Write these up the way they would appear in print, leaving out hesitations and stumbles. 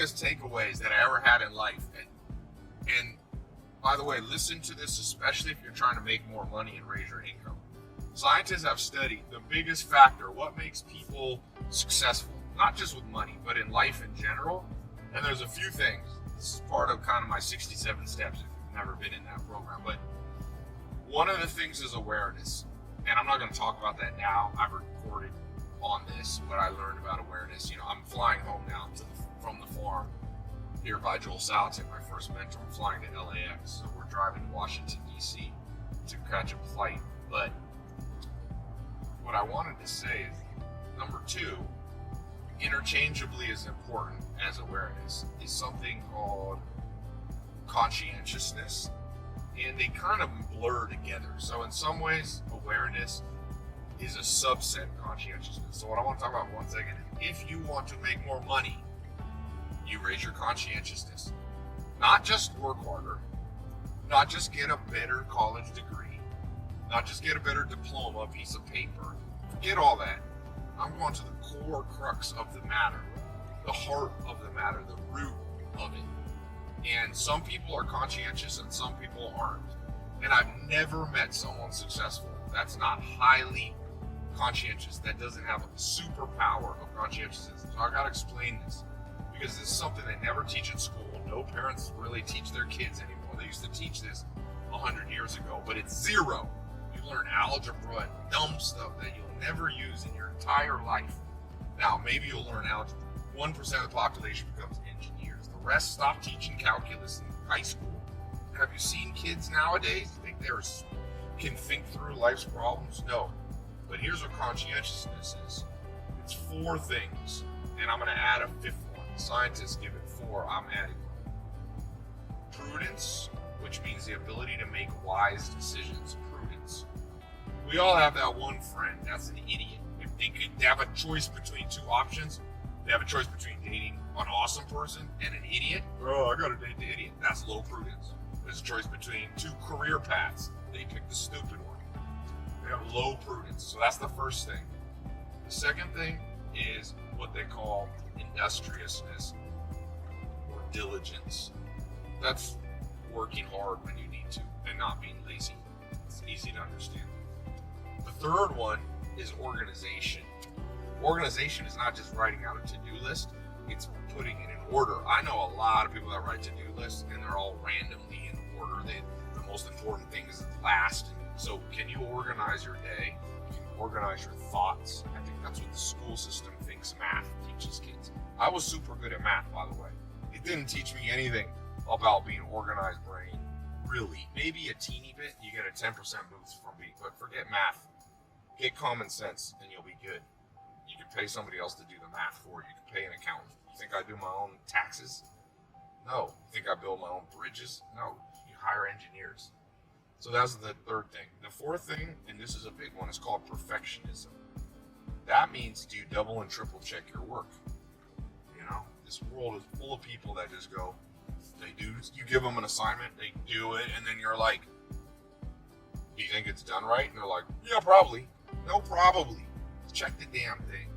biggest takeaways that I ever had in life. And by the way, listen to this, especially if you're trying to make more money and raise your income. Scientists have studied the biggest factor, what makes people successful, not just with money, but in life in general. And there's a few things. This is part of kind of my 67 steps if you've never been in that program. But one of the things is awareness. And I'm not going to talk about that now. I've recorded on this what I learned about awareness. You know, I'm flying home now from the farm here by Joel Salatin, my first mentor. I'm flying to LAX. So we're driving to Washington, D.C. to catch a flight. But what I wanted to say is, number two, interchangeably as important as awareness is something called conscientiousness, and they kind of blur together. So in some ways, awareness is a subset of conscientiousness. So what I want to talk about 1 second is, if you want to make more money, you raise your conscientiousness. Not just work harder, not just get a better college degree, not just get a better diploma, piece of paper. Forget all that. I'm going to the core crux of the matter, the heart of the matter, the root of it. And some people are conscientious and some people aren't. And I've never met someone successful that's not highly conscientious, that doesn't have a superpower of conscientiousness. So I gotta explain this, because this is something they never teach in school. No parents really teach their kids anymore. They used to teach this 100 years ago, but it's zero. You learn algebra and dumb stuff that you'll never use in your entire life. Now, maybe you'll learn algebra. 1% of the population becomes engineers. The rest stop teaching calculus in high school. Have you seen kids nowadays? You think can think through life's problems? No. But here's what conscientiousness is. It's 4 things, and I'm going to add a 5th one. Scientists give it 4. I'm adding 1. Prudence, which means the ability to make wise decisions. Prudence. We all have that one friend that's an idiot. If they could have a choice between 2 options, they have a choice between dating an awesome person and an idiot. Oh, I gotta date the idiot. That's low prudence. There's a choice between 2 career paths. They pick the stupid one. They have low prudence. So that's the first thing. The second thing is what they call industriousness or diligence. That's working hard when you need to and not being lazy. It's easy to understand. The third one is organization. Organization is not just writing out a to-do list, it's putting it in order. I know a lot of people that write to-do lists and they're all randomly in order. The most important thing is last. So can you organize your day? Can you organize your thoughts? I think that's what the school system thinks math teaches kids. I was super good at math, by the way. It didn't teach me anything about being organized brain, really. Maybe a teeny bit, you get a 10% boost from being, but forget math. Get common sense and you'll be good. You can pay somebody else to do the math for you. You can pay an accountant. You think I do my own taxes? No. You think I build my own bridges? No. You hire engineers. So that's the third thing. The fourth thing, and this is a big one, is called perfectionism. That means do you double and triple check your work? You know, this world is full of people that just go, you give them an assignment, they do it, and then you're like, do you think it's done right? And they're like, yeah, probably. No, probably. Check the damn thing.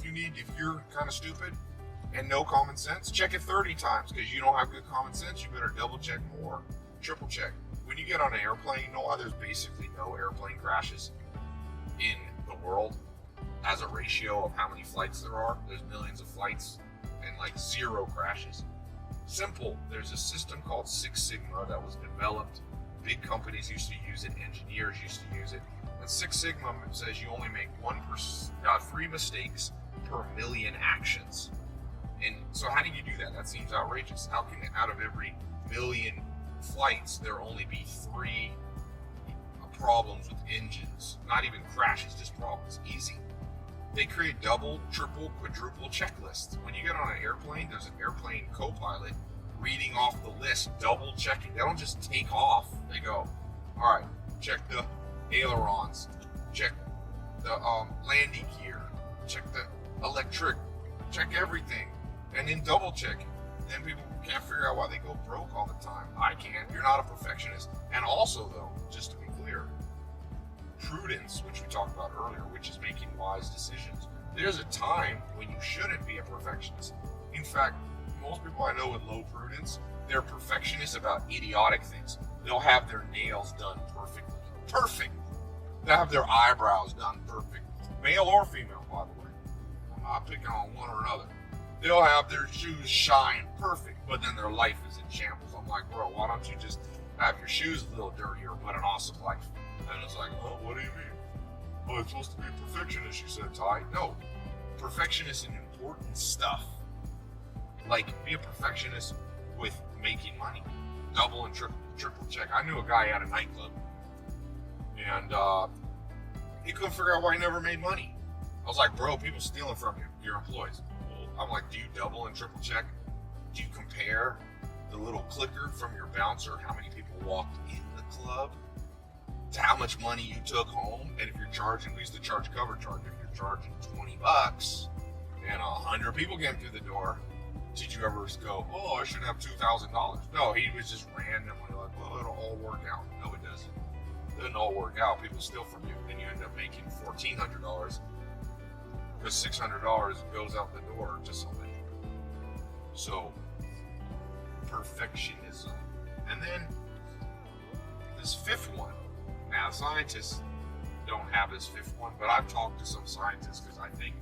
If you're kind of stupid and no common sense, check it 30 times, because you don't have good common sense. You better double check more, triple check. When you get on an airplane, you know why there's basically no airplane crashes in the world as a ratio of how many flights there are? There's millions of flights and like 0 crashes. Simple. There's a system called Six Sigma that was developed. Big companies used to use it. Engineers used to use it. And Six Sigma says you only make 3 mistakes per million actions. And so how do you do that? That seems outrageous. How can out of every million flights there only be 3 problems with engines? Not even crashes, just problems. Easy. They create double, triple, quadruple checklists. When you get on an airplane, there's an airplane co-pilot reading off the list, double checking. They don't just take off. They go, all right, check the ailerons, check the landing gear, check the electric, check everything, and then double check it. Then people can't figure out why they go broke all the time. I can't. You're not a perfectionist. And also, though, just to be clear, prudence, which we talked about earlier, which is making wise decisions. There's a time when you shouldn't be a perfectionist. In fact, most people I know with low prudence, they're perfectionists about idiotic things. They'll have their nails done perfectly. Perfect. They'll have their eyebrows done perfect. Male or female, by the way. I'm not picking on one or another. They'll have their shoes shine perfect, but then their life is in shambles. I'm like, bro, why don't you just have your shoes a little dirtier, but an awesome life? And it's like, oh, what do you mean? Well, it's supposed to be a perfectionist, you said, Tai. No, perfectionist in important stuff. Like, be a perfectionist with making money. Double and triple check. I knew a guy at a nightclub, and he couldn't figure out why he never made money. I was like, bro, people stealing from you, your employees. I'm like, do you double and triple check? Do you compare the little clicker from your bouncer, how many people walked in the club, to how much money you took home? And if you're charging, we used to charge cover charge, if you're charging $20 and 100 people came through the door, did you ever go, oh, I should have $2,000? No, he was just randomly like, well, it'll all work out. No, it doesn't. It doesn't all work out. People steal from you, and you end up making $1,400 because $600 goes out the door to somebody. So, perfectionism. And then this fifth one. Now, scientists don't have this fifth one, but I've talked to some scientists because I think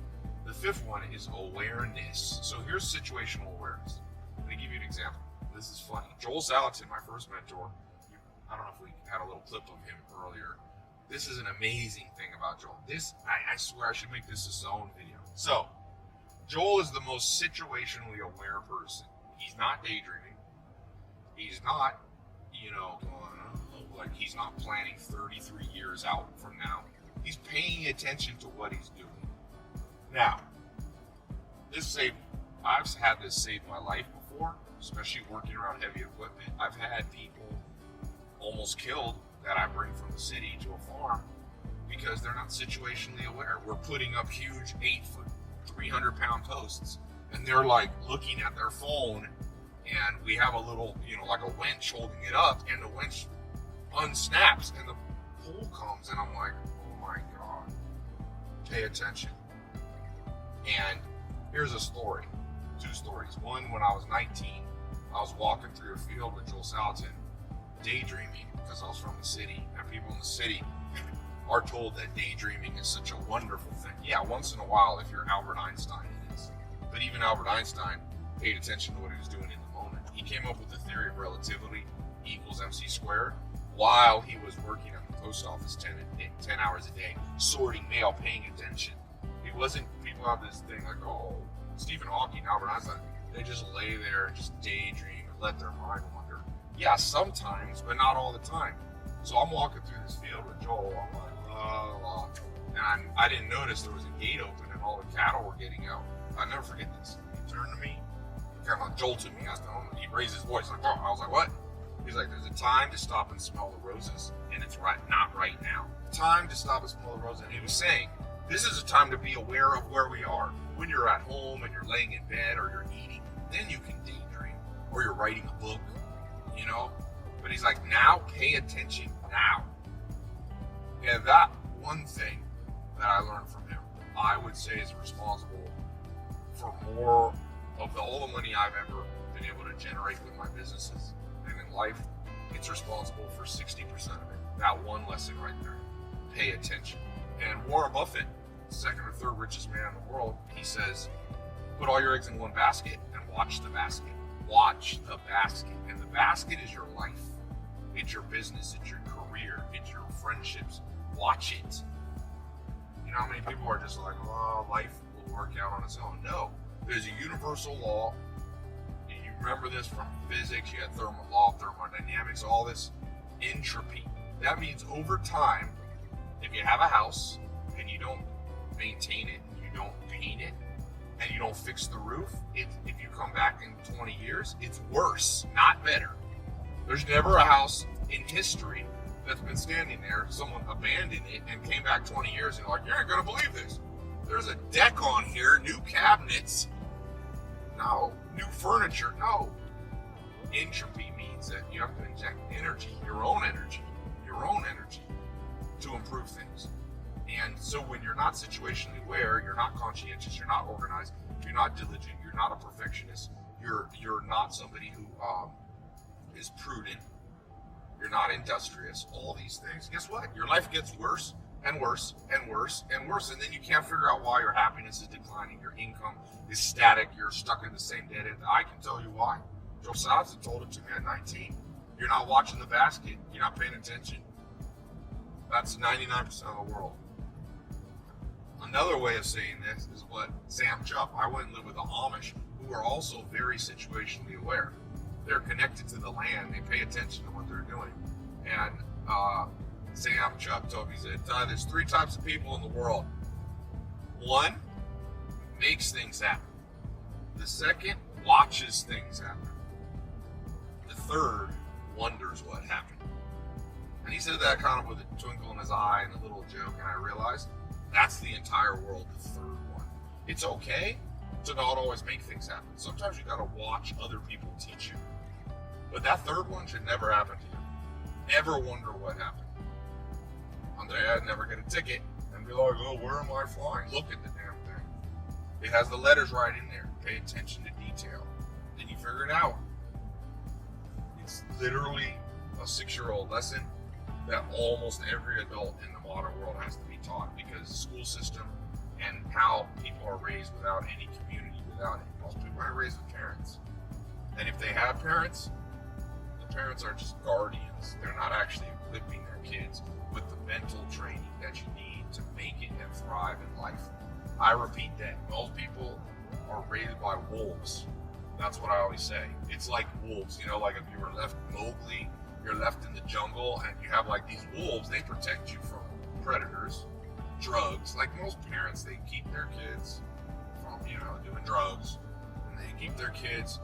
the fifth one is awareness. So here's situational awareness. Let me give you an example. This is funny. Joel Salatin, my first mentor, I don't know if we had a little clip of him earlier. This is an amazing thing about Joel. I swear I should make this his own video. So, Joel is the most situationally aware person. He's not daydreaming. He's not, he's not planning 33 years out from now. He's paying attention to what he's doing. Now, I've had this save my life before, especially working around heavy equipment. I've had people almost killed that I bring from the city to a farm because they're not situationally aware. We're putting up huge 8-foot, 300-pound posts, and they're like looking at their phone, and we have a little, like a winch holding it up, and the winch unsnaps, and the pole comes, and I'm like, oh my God, pay attention. And here's a story, 2 stories. One, when I was 19, I was walking through a field with Joel Salatin, daydreaming, because I was from the city, and people in the city are told that daydreaming is such a wonderful thing. Yeah, once in a while, if you're Albert Einstein, it is. But even Albert Einstein paid attention to what he was doing in the moment. He came up with the theory of relativity equals MC squared while he was working at the post office 10 hours a day, sorting mail, paying attention. It wasn't, people have this thing like, oh, Stephen Hawking, Albert Einstein, they just lay there and just daydream and let their mind wander. Yeah, sometimes, but not all the time. So I'm walking through this field with Joel, I'm like, la, la, and I didn't notice there was a gate open and all the cattle were getting out. I'll never forget this. He turned to me, kind of jolted me. He raised his voice like, oh, I was like, what? He's like, there's a time to stop and smell the roses, and it's not right now. Time to stop and smell the roses. And he was saying, this is a time to be aware of where we are. When you're at home and you're laying in bed or you're eating, then you can daydream, or you're writing a book, But he's like, now pay attention now. And that one thing that I learned from him, I would say is responsible for more of all the money I've ever been able to generate with my businesses and in life. It's responsible for 60% of it. That one lesson right there. Pay attention. And Warren Buffett, second or third richest man in the world, he says, put all your eggs in one basket and watch the basket. Watch the basket. And the basket is your life. It's your business. It's your career. It's your friendships. Watch it. You know how many people are just like, oh, life will work out on its own? No. There's a universal law. You remember this from physics. You had law of thermodynamics, all this entropy. That means over time, if you have a house and you don't maintain it, you don't paint it, and you don't fix the roof, if you come back in 20 years, it's worse, not better. There's never a house in history that's been standing there, someone abandoned it and came back 20 years and like, you're not gonna believe this. There's a deck on here, new cabinets. No. New furniture, no. Entropy means that you have to inject energy, your own energy, to improve things. And so when you're not situationally aware, you're not conscientious, you're not organized, you're not diligent, you're not a perfectionist, You're not somebody who is prudent. You're not industrious. All these things. Guess what? Your life gets worse and worse and worse and worse, and then you can't figure out why your happiness is declining. Your income is static. You're stuck in the same dead end. I can tell you why. Joe Salazar told it to me at 19. You're not watching the basket. You're not paying attention. That's 99% of the world. Another way of saying this is what Sam Chupp. I went and lived with the Amish, who are also very situationally aware. They're connected to the land. They pay attention to what they're doing. And Sam Chupp told me, he said, there's 3 types of people in the world. One makes things happen. The second watches things happen. The third wonders what happened. And he said that kind of with a twinkle in his eye and a little joke, and I realized that's the entire world, the third one. It's okay to not always make things happen. Sometimes you gotta watch other people teach you. But that third one should never happen to you. Never wonder what happened. Andrea never get a ticket and be like, oh, where am I flying? Look at the damn thing. It has the letters right in there. Pay attention to detail. Then you figure it out. It's literally a 6-year-old lesson that almost every adult in the modern world has to be taught, because the school system and how people are raised without any community, without it. Most people are raised with parents. And if they have parents, the parents are just guardians. They're not actually equipping their kids with the mental training that you need to make it and thrive in life. I repeat that. Most people are raised by wolves. That's what I always say. It's like wolves, like if you were left Mowgli, you're left in the jungle and you have like these wolves, they protect you from predators, drugs. Like most parents, they keep their kids from, doing drugs, and they keep their kids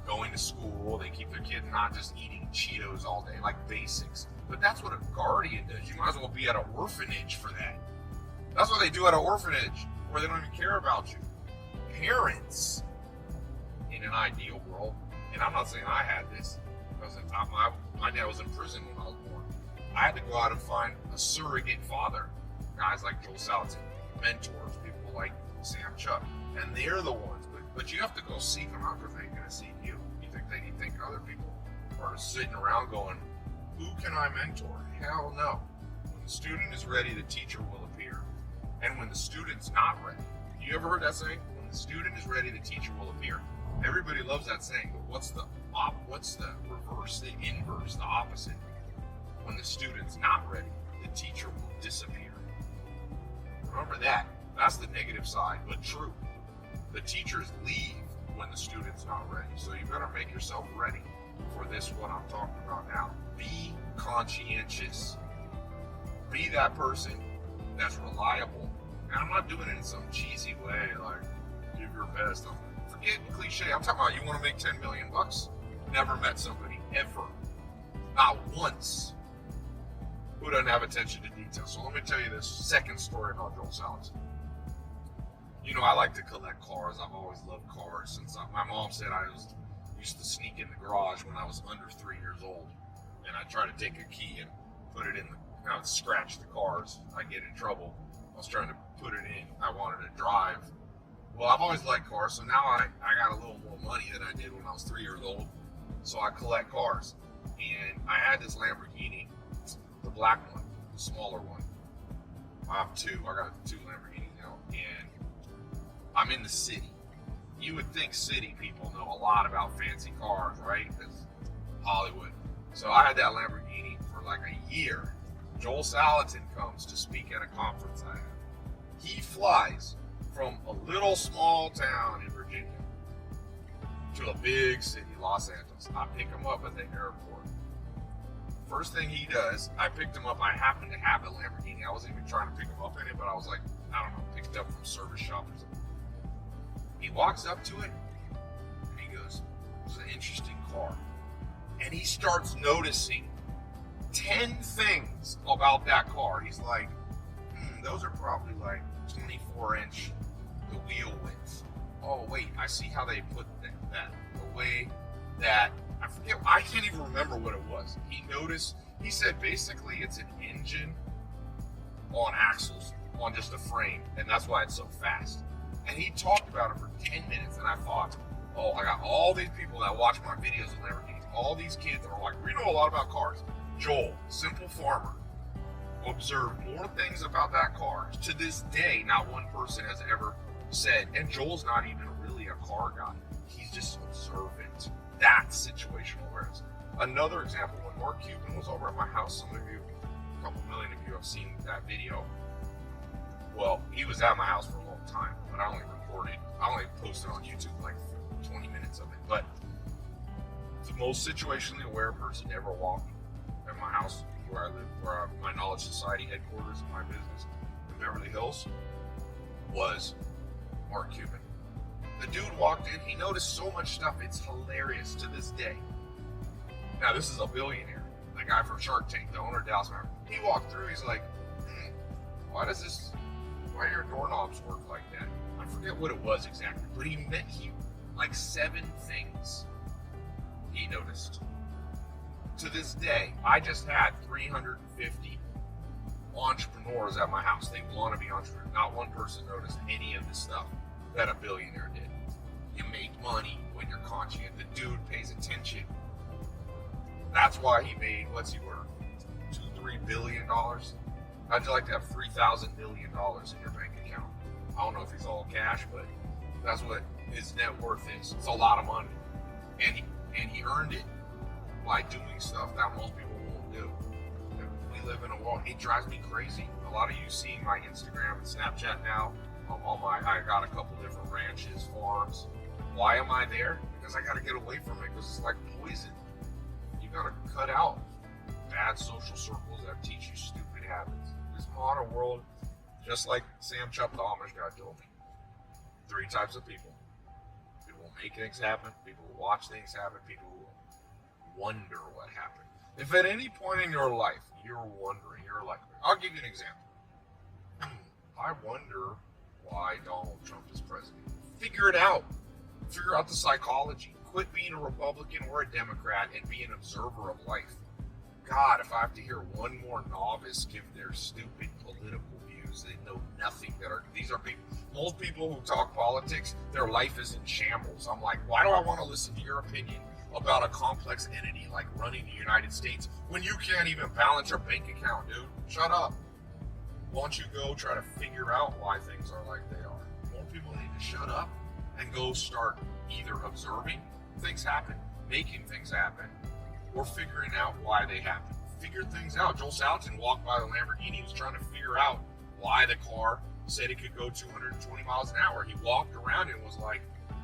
going to school. They keep their kids not just eating Cheetos all day, like basics. But that's what a guardian does. You might as well be at an orphanage for that. That's what they do at an orphanage, where they don't even care about you. Parents, in an ideal world, and I'm not saying I had this, because my dad was in prison when I was born. I had to go out and find a surrogate father. Guys like Joel Salatin, mentors, people like Sam Chupp, and they're the ones. But you have to go seek them out, because they ain't gonna seek you. You think other people are sitting around going, who can I mentor? Hell no. When the student is ready, the teacher will appear. And when the student's not ready, you ever heard that saying? When the student is ready, the teacher will appear. Everybody loves that saying, but what's the reverse, the inverse, the opposite? When the student's not ready, the teacher will disappear. Remember that. That's the negative side, but true. The teachers leave when the student's not ready. So you better make yourself ready for this, what I'm talking about now. Be conscientious. Be that person that's reliable. And I'm not doing it in some cheesy way, like give your best. Forget cliche. I'm talking about you want to make $10 million. Never met somebody ever, not once, who doesn't have attention to detail. So let me tell you this second story about Joel Salatin. I like to collect cars. I've always loved cars since my mom said I used to sneak in the garage when I was under 3 years old, and I try to take a key and put it in scratch the cars. I get in trouble. I was trying to put it in. I wanted to drive. Well, I've always liked cars, so now I got a little more money than I did when I was 3 years old. So I collect cars. And I had this Lamborghini, the black one, the smaller one. I have 2. I got 2 Lamborghinis now. And I'm in the city. You would think city people know a lot about fancy cars, right? Because Hollywood. So I had that Lamborghini for like a year. Joel Salatin comes to speak at a conference I have. He flies from a little small town in Virginia to a big city, Los Angeles. I pick him up at the airport. First thing he does, I picked him up. I happened to have a Lamborghini. I wasn't even trying to pick him up in it, but I was like, I don't know, picked it up from service shop or something. He walks up to it and he goes, it's an interesting car. And he starts noticing 10 things about that car. He's like, those are probably like 24-inch, the wheel width. Oh wait, I see how they put that the way that, I can't even remember what it was. He said basically it's an engine on axles, on just a frame, and that's why it's so fast. And he talked about it for 10 minutes, and I thought, Oh, I got all these people that watch my videos of Lamborghinis. All these kids that are like, we know a lot about cars. Joel, simple farmer, observed more things about that car. To this day, not one person has ever said, and Joel's not even really a car guy. He's just observant. That's situational awareness. Another example, when Mark Cuban was over at my house, some of you, a couple million of you have seen that video. Well, he was at my house for a long time, but I only posted on YouTube like 20 minutes of it. But the most situationally aware person ever walked at my house where I live, where my Knowledge Society headquarters of my business in Beverly Hills, was Mark Cuban. The dude walked in, he noticed so much stuff, it's hilarious to this day. Now, this is a billionaire, the guy from Shark Tank, the owner of Dallas Mavericks. He walked through, he's like, why do your doorknobs work like that? I forget what it was exactly, but he like 7 things he noticed. To this day, I just had 350 entrepreneurs at my house. They want to be entrepreneurs. Not one person noticed any of the stuff that a billionaire did. You make money when you're conscious. The dude pays attention. That's why he made, what's he worth? $2-3 billion? How'd you like to have $3,000 million in your bank account? I don't know if he's all cash, but that's what his net worth is. It's a lot of money. And he earned it by doing stuff that most people won't do. We live in a world, it drives me crazy. A lot of you see my Instagram and Snapchat now. I got a couple different ranches, farms. Why am I there? Because I got to get away from it, because it's like poison. You got to cut out bad social circles that teach you stupid habits. This modern world, just like Sam Chupp, the Amish guy, told me, 3 types of people. People will make things happen, people will watch things happen, people will wonder what happened. If at any point in your life you're wondering, you're like, I'll give you an example. I wonder why Donald Trump is president. Figure it out. Figure out the psychology. Quit being a Republican or a Democrat and be an observer of life. God, if I have to hear one more novice give their stupid political views, they know nothing. These are people. Most people who talk politics, their life is in shambles. I'm like, why do I want to listen to your opinion about a complex entity like running the United States when you can't even balance your bank account, dude? Shut up. Why don't you go try to figure out why things are like they are? More people need to shut up and go start either observing things happen, making things happen, or figuring out why they happen. Figure things out. Joel Salatin walked by the Lamborghini. He was trying to figure out why the car said it could go 220 miles an hour. He walked around and was like,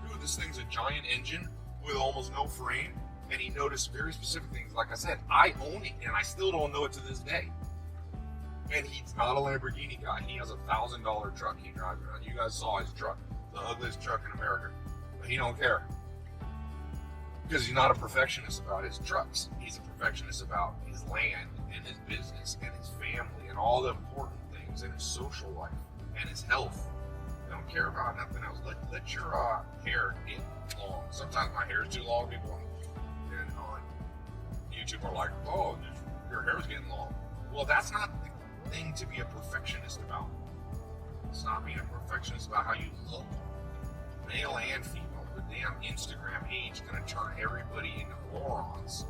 dude, this thing's a giant engine with almost no frame. And he noticed very specific things. Like I said, I own it, and I still don't know it to this day. And he's not a Lamborghini guy. He has a $1,000 truck he drives around. You guys saw his truck, the ugliest truck in America. But he don't care. Because he's not a perfectionist about his trucks. He's a perfectionist about his land and his business and his family and all the important things in his social life and his health. They don't care about nothing else. Let your hair get long. Sometimes my hair is too long. People on YouTube are like, oh, your hair is getting long. Well, that's not the thing to be a perfectionist about. It's not being a perfectionist about how you look, male and female. The damn Instagram age is going to turn everybody into morons.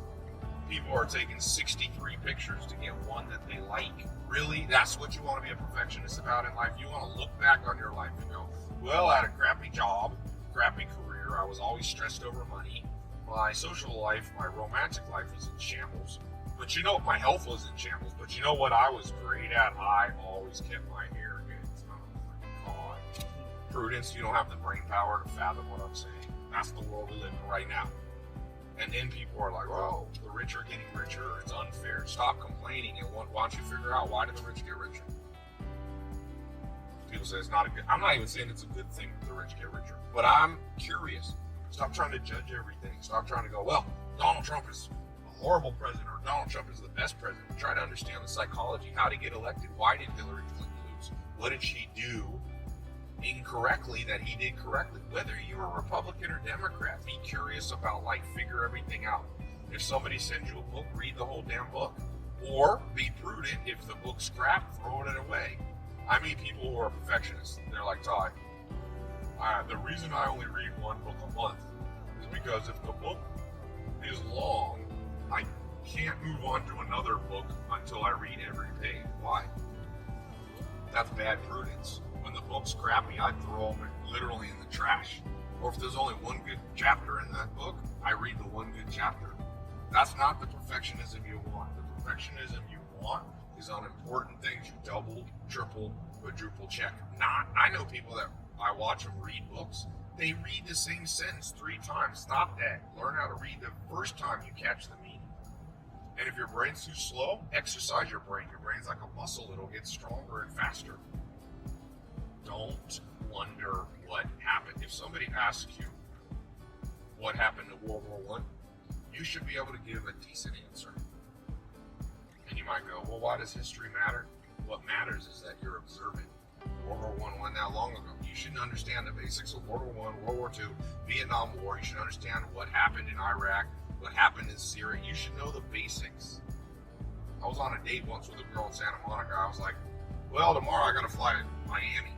People are taking 63 pictures to get one that they like. Really? That's what you want to be a perfectionist about in life? You want to look back on your life and go, well, I had a crappy job, crappy career. I was always stressed over money. My social life, my romantic life was in shambles. But you know, my health was in shambles. But you know what I was great at? I always kept my hair good. Oh my God. Prudence, you don't have the brain power to fathom what I'm saying. That's the world we live in right now. And then people are like, oh, the rich are getting richer. It's unfair. Stop complaining. And why don't you figure out, why did the rich get richer? People say it's not a good, I'm not even saying it's a good thing that the rich get richer. But I'm curious. Stop trying to judge everything. Stop trying to go, well, Donald Trump is a horrible president or Donald Trump is the best president. Try to understand the psychology. How did he get elected? Why did Hillary Clinton lose? What did she do incorrectly that he did correctly? Whether you're a Republican or Democrat, be curious about life, figure everything out. If somebody sends you a book, read the whole damn book. Or be prudent. If the book's crap, throw it away. I meet people who are perfectionists. They're like, Tai, the reason I only read one book a month Because if the book is long, I can't move on to another book until I read every page. Why? That's bad prudence. When the book's crappy, I throw them literally in the trash. Or if there's only one good chapter in that book, I read the one good chapter. That's not the perfectionism you want. The perfectionism you want is on important things you double, triple, quadruple check. I know people that I watch them read books. They read the same sentence 3 times. Stop that. Learn how to read the first time you catch the meaning. And if your brain's too slow, exercise your brain. Your brain's like a muscle. It'll get stronger and faster. Don't wonder what happened. If somebody asks you what happened to World War I, you should be able to give a decent answer. And you might go, well, why does history matter? What matters is that you're observant. World War I wasn't that long ago. You should understand the basics of World War I, World War II, Vietnam War. You should understand what happened in Iraq, what happened in Syria. You should know the basics. I was on a date once with a girl in Santa Monica. I was like, well, tomorrow I got to fly to Miami.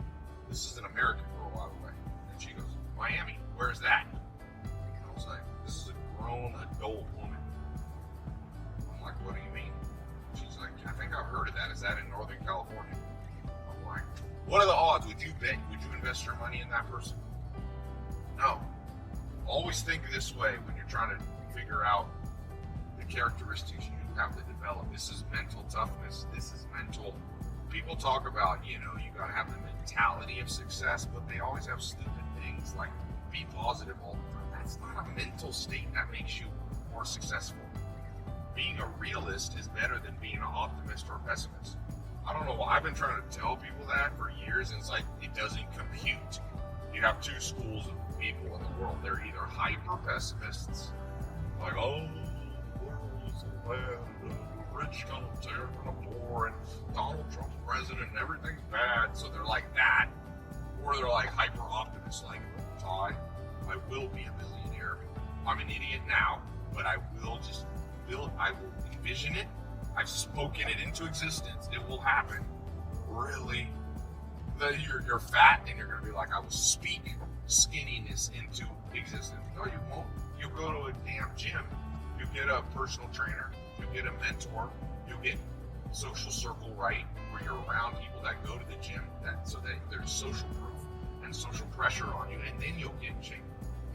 This is an American girl, by the way. And she goes, Miami, where's that? And I was like, this is a grown adult woman. I'm like, what do you mean? She's like, I think I've heard of that. Is that in Northern California? I'm like, what are the odds? Would you bet? Would you invest your money in that person? No. Always think this way when you're trying to figure out the characteristics you have to develop. This is mental toughness. This is mental. People talk about, you got to have the mentality of success, but they always have stupid things like be positive all the time. That's not a mental state that makes you more successful. Being a realist is better than being an optimist or pessimist. I don't know why. I've been trying to tell people that for years, and it's like, it doesn't compute. You have 2 schools of people in the world. They're either hyper pessimists, like, oh, the world's so bad, the rich gonna tear from the poor, and Donald Trump's president, and everything's bad, so they're like that. Or they're like hyper optimists, like, Tai, I will be a millionaire. I'm an idiot now, but I will envision it. I've spoken it into existence. It will happen. Really? Then you're fat and you're going to be like, I will speak skinniness into existence. No, you won't. You'll go to a damn gym. You'll get a personal trainer. You'll get a mentor. You'll get social circle right, where you're around people that go to the gym, so that there's social proof and social pressure on you, and then you'll get in shape.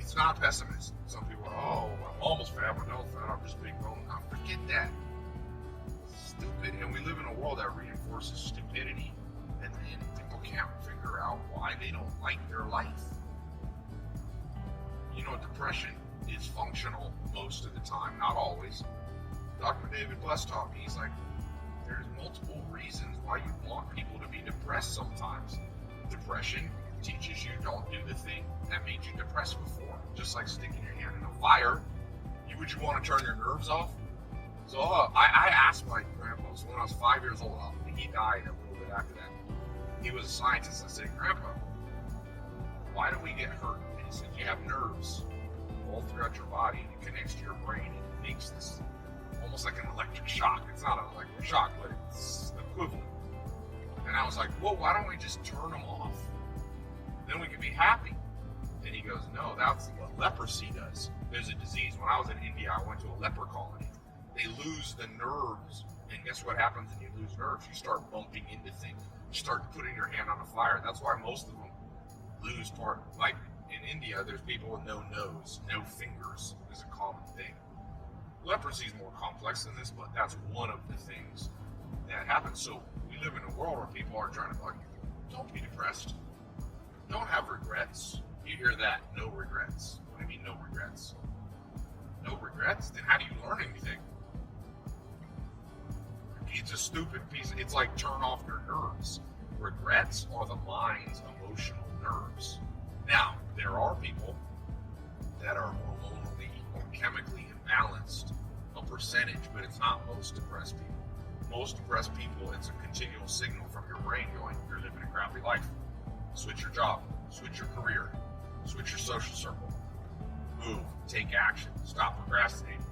It's not pessimist. Some people are, oh, I'm almost fat, but no fat, I'm just big bone. No, forget that. Stupid. And we live in a world that reinforces stupidity, and then people can't figure out why they don't like their life. Depression is functional most of the time, not always. Dr. David Bless taught me, he's like, there's multiple reasons why you want people to be depressed sometimes. Depression teaches you don't do the thing that made you depressed before. Just like sticking your hand in a fire. Would you want to turn your nerves off? So I asked my grandpa, so when I was 5 years old, he died a little bit after that. He was a scientist. I said, Grandpa, why do we get hurt? And he said, you have nerves all throughout your body, and it connects to your brain, and it makes this almost like an electric shock. It's not an electric shock, but it's equivalent. And I was like, well, why don't we just turn them off? Then we can be happy. And he goes, no, that's what leprosy does. There's a disease. When I was in India, I went to a leper colony. They lose the nerves. And guess what happens when you lose nerves? You start bumping into things. You start putting your hand on a fire. That's why most of them lose part. Like in India, there's people with no nose, no fingers is a common thing. Leprosy is more complex than this, but that's one of the things that happens. So we live in a world where people are trying to like, don't be depressed. Don't have regrets. You hear that, no regrets. What do you mean no regrets? No regrets? Then how do you learn anything? It's a stupid piece. It's like turn off your nerves. Regrets are the mind's emotional nerves. Now, there are people that are hormonally or chemically imbalanced, a percentage, but it's not most depressed people. Most depressed people, it's a continual signal from your brain going, you're living a crappy life. Switch your job, switch your career, switch your social circle, move, take action, stop procrastinating.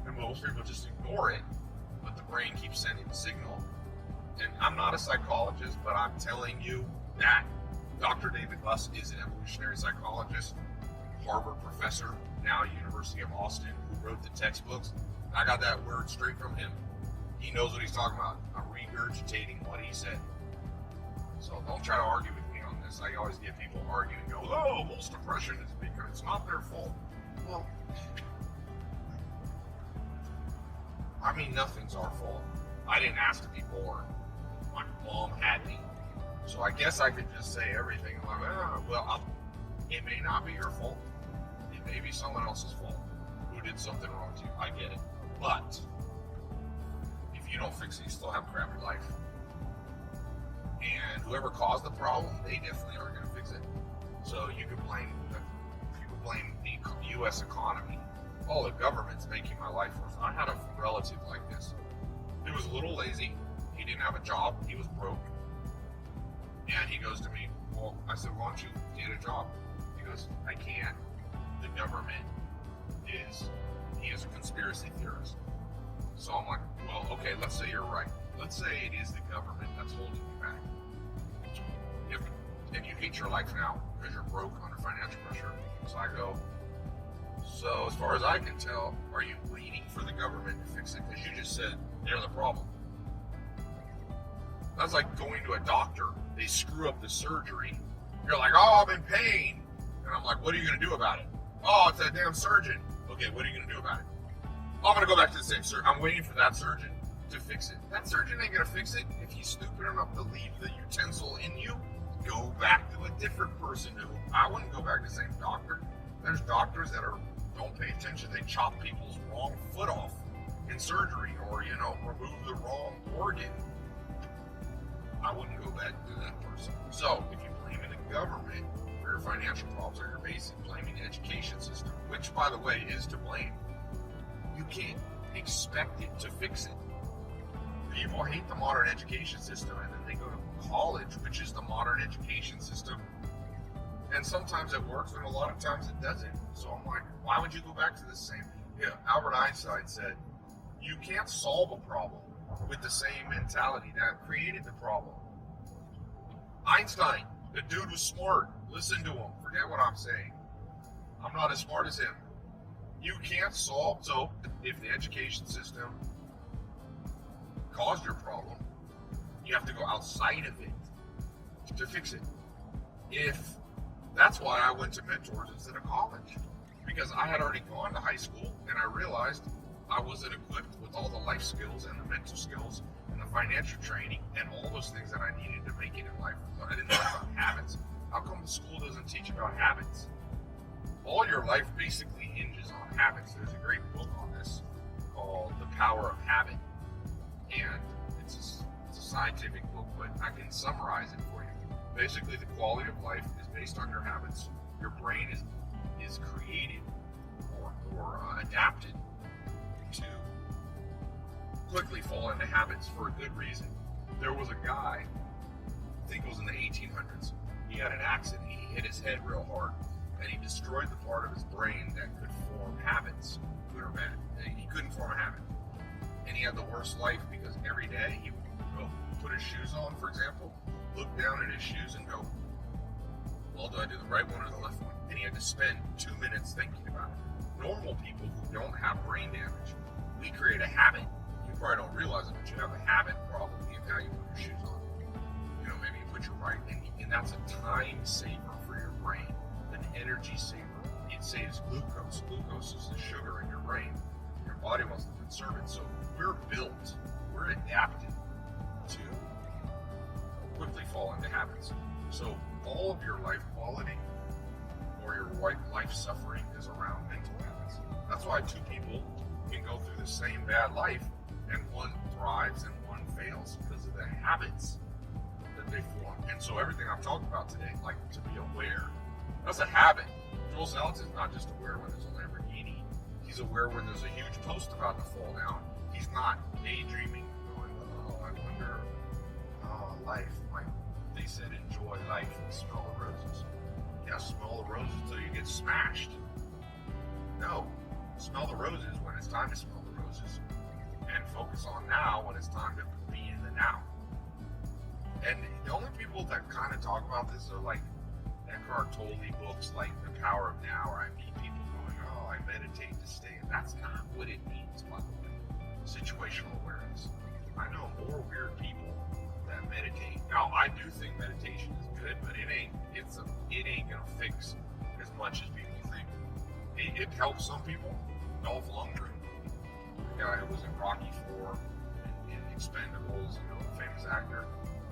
And most people just ignore it, but the brain keeps sending the signal. And I'm not a psychologist, but I'm telling you that Dr. David Buss is an evolutionary psychologist. Harvard professor, now University of Austin, who wrote the textbooks. I got that word straight from him. He knows what he's talking about. I'm regurgitating what he said. So don't try to argue with me on this. I always get people arguing and go, oh, most depression is because it's not their fault. Well, I mean, nothing's our fault. I didn't ask to be born. My mom had me. So I guess I could just say everything. I'm like, it may not be your fault. It may be someone else's fault who did something wrong to you. I get it. But if you don't fix it, you still have a crappy life. And whoever caused the problem, they definitely aren't going to fix it. So you could blame the U.S. economy. Oh, the government's making my life worse. I had a relative like this. He was a little lazy. He didn't have a job. He was broke. And he goes to me, well, I said, why don't you get a job? He goes, I can't. The government he is a conspiracy theorist. So I'm like, well, okay, let's say you're right. Let's say it is the government that's holding you back. And you hate your life now because you're broke under financial pressure. So I go, so as far as I can tell, are you waiting for the government to fix it? Because you just said they're the problem. That's like going to a doctor. They screw up the surgery. You're like, oh, I'm in pain. And I'm like, what are you going to do about it? Oh, it's that damn surgeon. Okay, what are you going to do about it? Oh, I'm going to go back to the same surgeon. I'm waiting for that surgeon to fix it. That surgeon ain't going to fix it. If he's stupid enough to leave the utensil in you, go back to a different person. I wouldn't go back to the same doctor. There's doctors that don't pay attention. They chop people's wrong foot off in surgery or, remove the wrong organ. I wouldn't go back to that person. So if you blame the government for your financial problems, or you're basically blaming the education system, which, by the way, is to blame, you can't expect it to fix it. People hate the modern education system, and then they go to college, which is the modern education system. And sometimes it works, and a lot of times it doesn't. So I'm like, why would you go back to the same? Albert Einstein said, you can't solve a problem with the same mentality that created the problem. Einstein, the dude was smart. Listen to him. Forget what I'm saying. I'm not as smart as him. You can't solve. So if the education system caused your problem, you have to go outside of it to fix it. That's why I went to mentors instead of college, because I had already gone to high school and I realized I wasn't equipped with all the life skills and the mental skills and the financial training and all those things that I needed to make it in life. So I didn't know about habits. How come the school doesn't teach about habits? All your life basically hinges on habits. There's a great book on this called The Power of Habit. And it's a scientific book, but I can summarize it for you. Basically, the quality of life is based on your habits. Your brain is created or adapted to quickly fall into habits for a good reason. There was a guy, I think it was in the 1800s, he had an accident. He hit his head real hard, and he destroyed the part of his brain that could form habits, good or bad. He couldn't form a habit. And he had the worst life because every day he would go put his shoes on, for example, look down at his shoes and go, well, do I do the right one or the left one? And he had to spend 2 minutes thinking about it. Normal people who don't have brain damage, we create a habit. You probably don't realize it, but you have a habit problem in how you put your shoes on. Maybe you put your right, and that's a time saver for your brain, an energy saver. It saves glucose. Glucose is the sugar in your brain. Your body wants to conserve it. So we're adapted to quickly fall into habits. So all of your life quality or your life suffering is around mental habits. That's why two people can go through the same bad life and one thrives and one fails because of the habits that they form. And so everything I've talked about today, like to be aware, that's a habit. Joel Salatin's not just aware when there's a Lamborghini. He's aware when there's a huge post about to fall down. He's not daydreaming, going, oh, I wonder, life. Like they said, enjoy life and smell the roses. Yeah, smell the roses until you get smashed. No, smell the roses when it's time to smell the roses. And focus on now when it's time to be in the now. And the only people that kind of talk about this are like Eckhart Tolle books like The Power of Now, where I meet people going, oh, I meditate to stay. That's not what it means, by the way. Situational awareness. I know more weird people that meditate. Now, I do think meditation is good, but it ain't gonna fix as much as people think. It helps some people. Dolph Lundgren, the guy who was in Rocky IV and Expendables, the famous actor.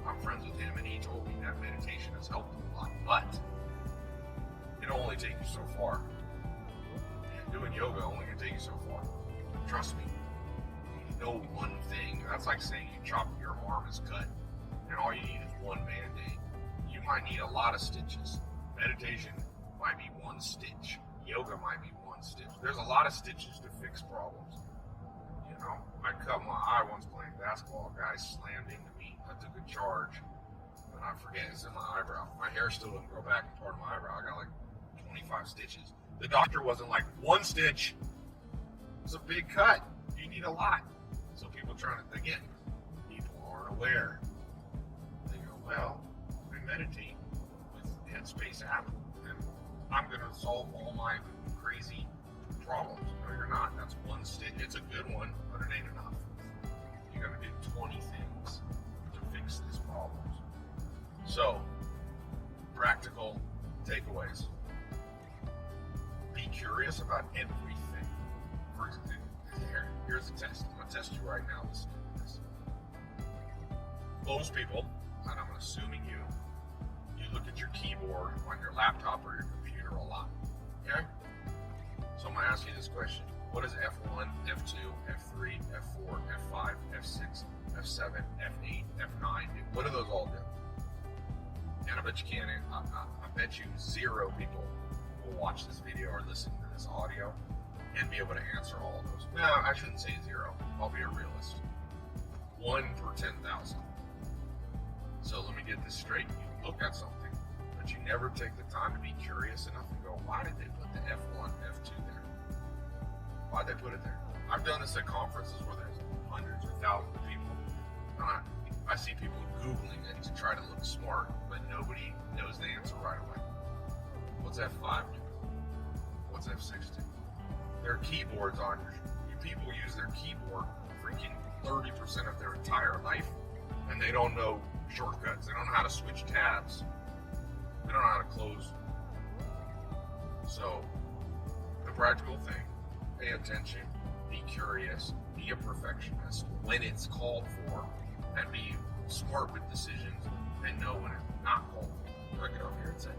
I'm friends with him, and he told me that meditation has helped him a lot, but it'll only take you so far. And doing yoga only can take you so far. Trust me. No one thing. That's like saying your arm is cut, and all you need is one Band-Aid. You might need a lot of stitches. Meditation might be one stitch. Yoga might be one stitch. There's a lot of stitches to fix problems. I cut my eye once playing basketball. A guy slammed into me. I took a charge, and I forget, it's in my eyebrow. My hair still didn't grow back in part of my eyebrow. I got like 25 stitches. The doctor wasn't like, one stitch. It's a big cut. You need a lot. So people people aren't aware. They go, well, I meditate with Headspace app, and I'm going to solve all my crazy problems. No, you're not. That's one stitch. It's a good one, but it ain't enough. You got to do 20 things to fix these problems. So, practical takeaways. Be curious about everything. For example, here's a test. I'm going to test you right now. Listen to this. Most people, and I'm assuming you look at your keyboard on your laptop or your computer a lot. Okay? So I'm going to ask you this question. What is F1, F2, F3, F4, F5, F6, F7, F8, F9 do? What do those all do? And I bet you can't. I bet you 0 people will watch this video or listen to this audio and be able to answer all of those. No, I shouldn't say 0. I'll be a realist. 1 per 10,000. So let me get this straight. You look at something, but you never take the time to be curious enough and go, why did they put the F1, F2 there? Why'd they put it there? I've done this at conferences where there's hundreds or thousands of people. And I see people Googling it to try to look smart, but nobody knows the answer right away. What's F5 do? What's F6 do? Their keyboards on people use their keyboard freaking 30% of their entire life, and they don't know shortcuts. They don't know how to switch tabs. They don't know how to close. So, the practical thing, pay attention, be curious, be a perfectionist when it's called for, and be smart with decisions and know when it's not called for. I'll get over here and say,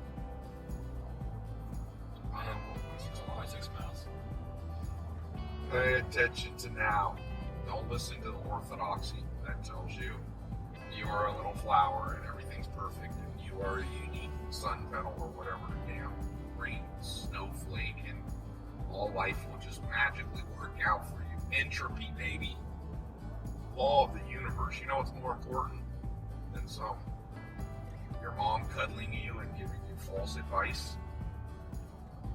only 6 miles. Pay attention to now. Don't listen to the orthodoxy that tells you you are a little flower and everything's perfect and you are a unique sun petal or whatever damn green snowflake and all life will just magically work out for you. Entropy, baby. Law of the universe. You know what's more important than your mom cuddling you and giving you false advice?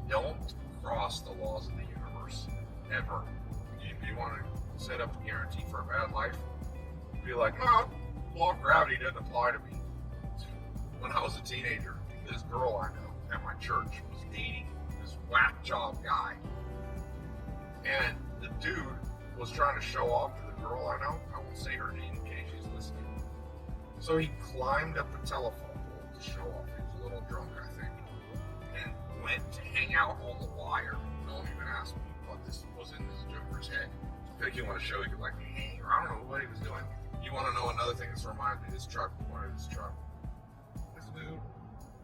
Don't cross the laws of the universe. Ever. If you want to set up a guarantee for a bad life, be like, no, law of gravity doesn't apply to me. When I was a teenager, this girl I know at my church was dating this whack job guy. And the dude was trying to show off to the girl I know. I won't say her name in case she's listening. So he climbed up a telephone pole to show off. He was a little drunk, I think. And went to hang out on the wire. Don't even ask me what this was in this joker's head. I think you want to show you like, hey, I don't know what he was doing. You want to know another thing that's reminded me of this truck? This dude,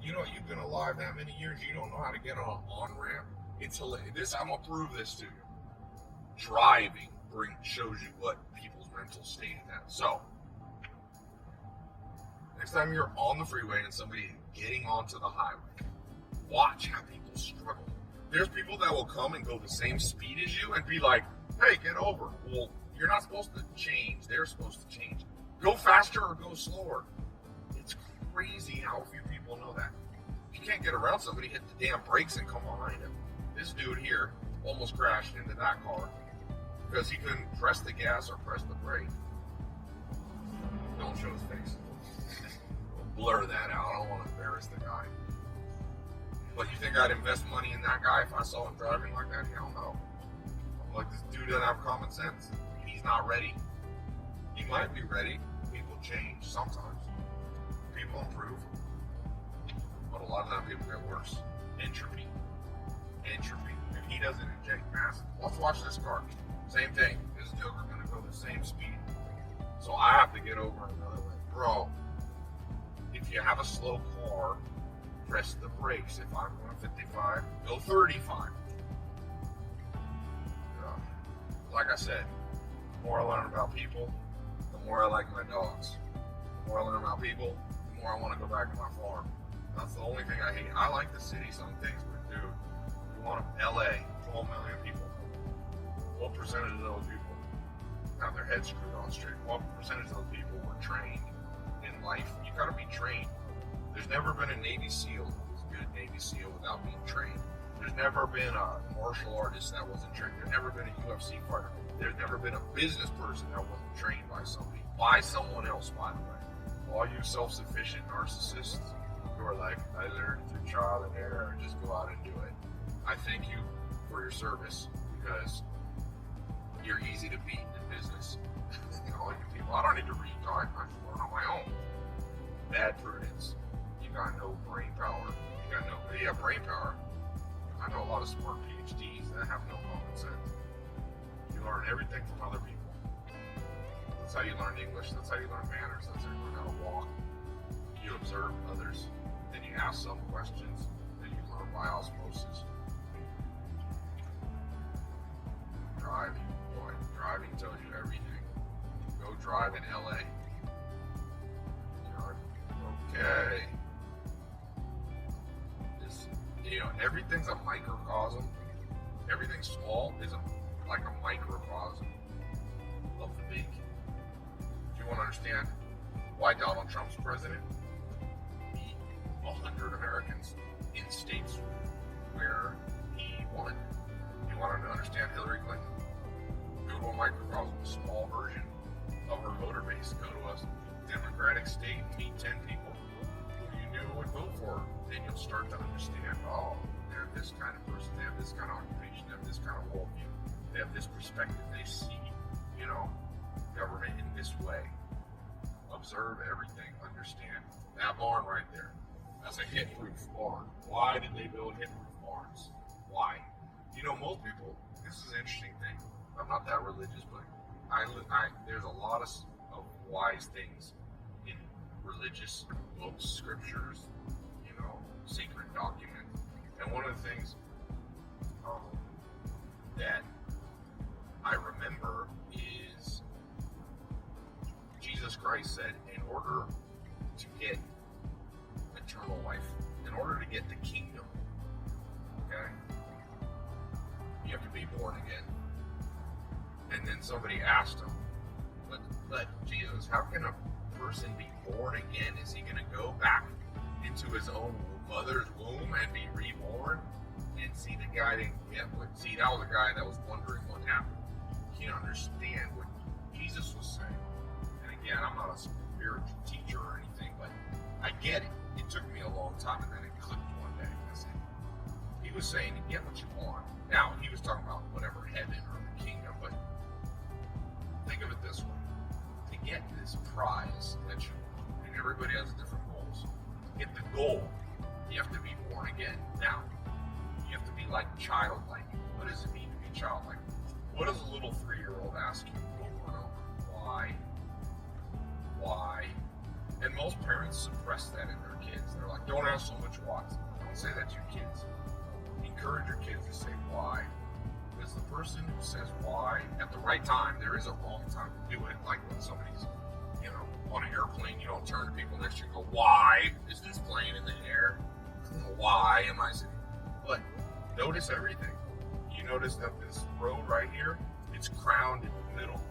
you've been alive that many years, you don't know how to get on an on-ramp. It's hilarious. I'm going to prove this to you. Driving shows you what people's mental state is at. So, next time you're on the freeway and somebody getting onto the highway, watch how people struggle. There's people that will come and go the same speed as you and be like, hey, get over. Well, you're not supposed to change. They're supposed to change. Go faster or go slower. It's crazy how few people know that. If you can't get around somebody, hit the damn brakes and come behind him. This dude here almost crashed into that car because he couldn't press the gas or press the brake. Don't show his face. Blur that out. I don't want to embarrass the guy. But you think I'd invest money in that guy if I saw him driving like that? Hell no. I'm like, this dude doesn't have common sense. He's not ready. He might be ready. People change sometimes. People improve. But a lot of time people get worse. Entropy. If he doesn't inject mass, let's watch this car. Same thing. This Joker gonna go the same speed. So I have to get over another way. Bro, if you have a slow car, press the brakes. If I'm going 55, go 35. Like I said, the more I learn about people, the more I like my dogs. The more I learn about people, the more I want to go back to my farm. That's the only thing I hate. I like the city, some things, but dude, you want LA, 12 million people. What percentage of those people have their heads screwed on straight? What percentage of those people were trained in life? You gotta be trained. There's never been a Navy SEAL who's a good Navy SEAL without being trained. There's never been a martial artist that wasn't trained. There's never been a UFC fighter. There's never been a business person that wasn't trained by somebody. By someone else, by the way. All you self-sufficient narcissists who are like, I learned through trial and error, just go out and do it. I thank you for your service because you're easy to beat in business. All you people, I don't need to read. I just learn on my own. Bad prudence. You got no brain power. You have brain power. I know a lot of smart PhDs that have no common sense. You learn everything from other people. That's how you learn English. That's how you learn manners. That's how you learn how to walk. You observe others. Then you ask some questions. Then you learn by osmosis. Driving. Boy, driving tells you everything. Go drive in LA. Okay. Everything's a microcosm. Everything small is like a microcosm of the big. If you want to understand why Donald Trump's president, beat 100 Americans in states where he won. If you want to understand Hillary Clinton, go to a microcosm, a small version of her voter base. Go to a Democratic state, meet 10 people who you knew would vote for her. Then you'll start to understand, oh, they're this kind of person, they have this kind of occupation, they have this kind of worldview, they have this perspective, they see, government in this way. Observe everything, understand. That barn right there, that's a hit-proof barn. Why did they build hit-proof barns? Why? Most people, this is an interesting thing. I'm not that religious, but there's a lot of wise things in religious books, scriptures, secret documents. And one of the things that I remember is Jesus Christ said, in order to get eternal life, in order to get the kingdom, okay, you have to be born again. And then somebody asked him, but Jesus, how can a person be born again? Is he going to go back into his own mother's womb and be reborn? And see, the guy didn't get what. See, that was a guy that was wondering what happened. He didn't understand what Jesus was saying. And again, I'm not a spiritual teacher or anything, but I get it. It took me a long time, and then it clicked one day. I said, he was saying to get what you want. Now, he was talking about whatever heaven or the kingdom, but think of it this way. To get this prize that you want, and everybody has different goals. To get the goal, you have to be born again. Now, you have to be like childlike. What does it mean to be childlike? What does a little 3-year-old ask you over and over? Why? Why? And most parents suppress that in their kids. They're like, don't ask so much why. Don't say that to your kids. Encourage your kids to say why. Because the person who says why at the right time, there is a wrong time to do it. Like when somebody's, on an airplane, you don't turn to people next to you and go, why is this plane in the air? Why am I sitting? But notice everything. You notice that this road right here, it's crowned in the middle.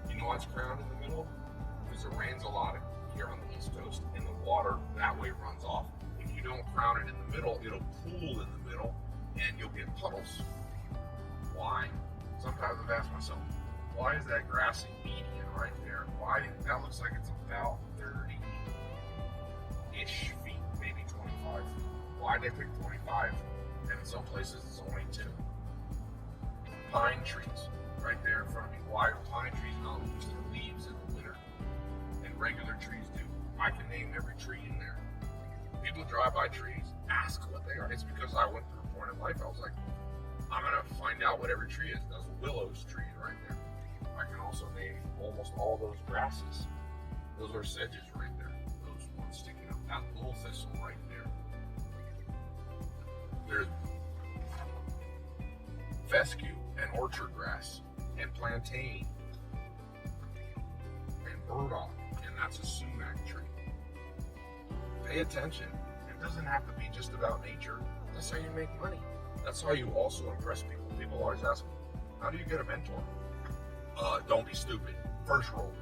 You know why it's crowned in the middle? Because it rains a lot here on the East Coast, and the water that way runs off. If you don't crown it in the middle, it'll pool in the middle, and you'll get puddles. Why? Sometimes I've asked myself, why is that grassy median right there? Why? That looks like it's about 30-ish feet, maybe 25 feet. why they pick 25, and in some places it's only 2. Pine trees, right there in front of me. Why are pine trees not lose their leaves in the winter? And regular trees do. I can name every tree in there. People drive by trees, ask what they are. It's because I went through a point in life, I was like, I'm gonna find out what every tree is. Those willows trees right there. I can also name almost all those grasses. Those are sedges right there. Those ones sticking up. That little thistle right there. There's fescue and orchard grass and plantain and burdock, and that's a sumac tree. Pay attention. It doesn't have to be just about nature. That's how you make money. That's how you also impress people. People always ask me, how do you get a mentor? Don't be stupid. First rule.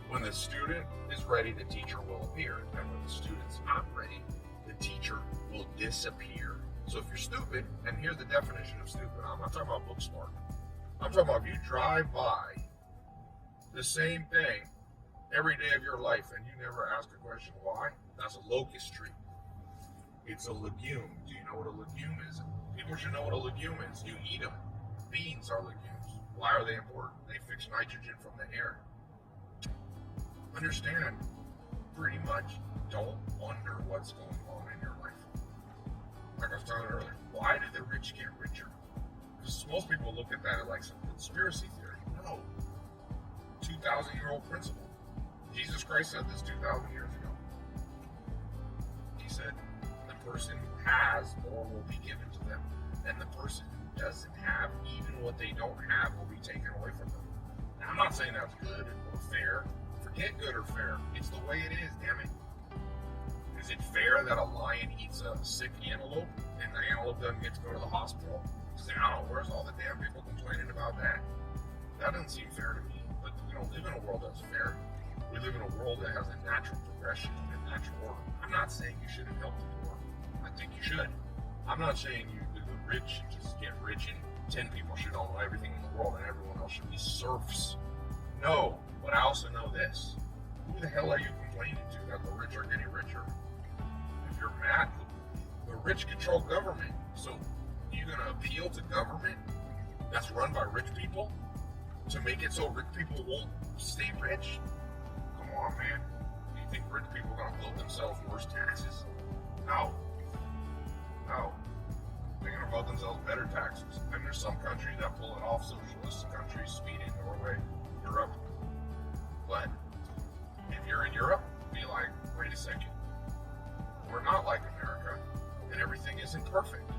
When the student is ready, the teacher will appear. And when the student's not ready, the teacher will disappear. So if you're stupid, and here's the definition of stupid, I'm not talking about book smart. I'm talking about if you drive by the same thing every day of your life and you never ask a question why, that's a locust tree. It's a legume. Do you know what a legume is? People should know what a legume is. You eat them. Beans are legumes. Why are they important? They fix nitrogen from the air. Understand, pretty much, don't wonder what's going on in your life. Like I was telling earlier, why do the rich get richer? Because most people look at that as like some conspiracy theory. No. 2,000-year-old principle. Jesus Christ said this 2,000 years ago. He said, the person who has more will be given to them, and the person who doesn't have even what they don't have will be taken away from them. Now, I'm not saying that's good or fair. Forget good or fair. It's the way it is, damn it. Is it fair that a lion eats a sick antelope and the antelope doesn't get to go to the hospital? Because I don't know, where's all the damn people complaining about that? That doesn't seem fair to me. But we don't live in a world that's fair. We live in a world that has a natural progression and natural order. I'm not saying you shouldn't help the poor. I think you should. I'm not saying you, the rich, just get rich and 10 people should own everything in the world and everyone else should be serfs. No, but I also know this. Who the hell are you complaining to that the rich are getting richer? If you're mad, the rich control government. So you're going to appeal to government that's run by rich people to make it so rich people won't stay rich? Come on, man. Do you think rich people are going to vote themselves worse taxes? No. No. They're going to vote themselves better taxes. And there's some countries that pull it off, socialist countries, Sweden, Norway, Europe. But if you're in Europe, be like, wait a second. We're not like America, and everything isn't perfect.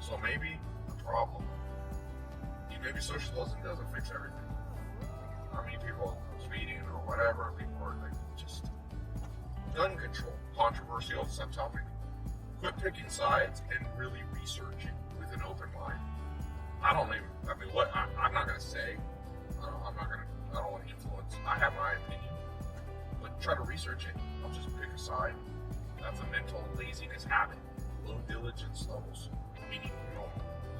So maybe the problem, maybe socialism doesn't fix everything. I mean, people speeding or whatever, people are like, just gun control, controversial subtopic. Quit picking sides and really research it with an open mind. I'm not going to say, I don't want to influence. I have my opinion, but try to research it. Don't just pick a side. That's a mental laziness habit. Low diligence levels, meaning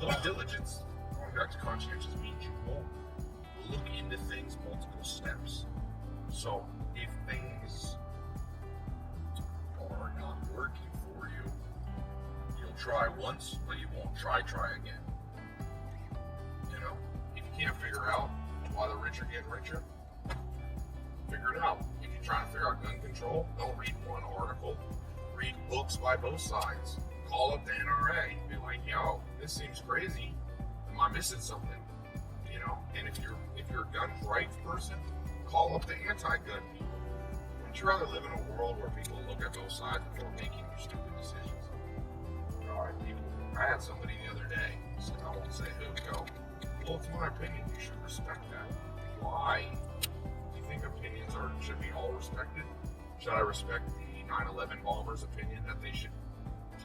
low diligence, going back to conscientious, means you won't look into things multiple steps. So if things are not working for you, you'll try once, but you won't try again. If you can't figure out why the rich are getting richer, figure it out. If you're trying to figure out gun control, don't read one article. Read books by both sides. Call up the NRA. Be like, yo, this seems crazy. Am I missing something? And if you're a gun rights person, call up the anti-gun people. Wouldn't you rather live in a world where people look at both sides before making stupid decisions? All right, people. I had somebody the other day, so I won't say who, go, well, it's my opinion. You should respect that. Why? Do you think opinions should be all respected? Should I respect the 9/11 bombers' opinion that they should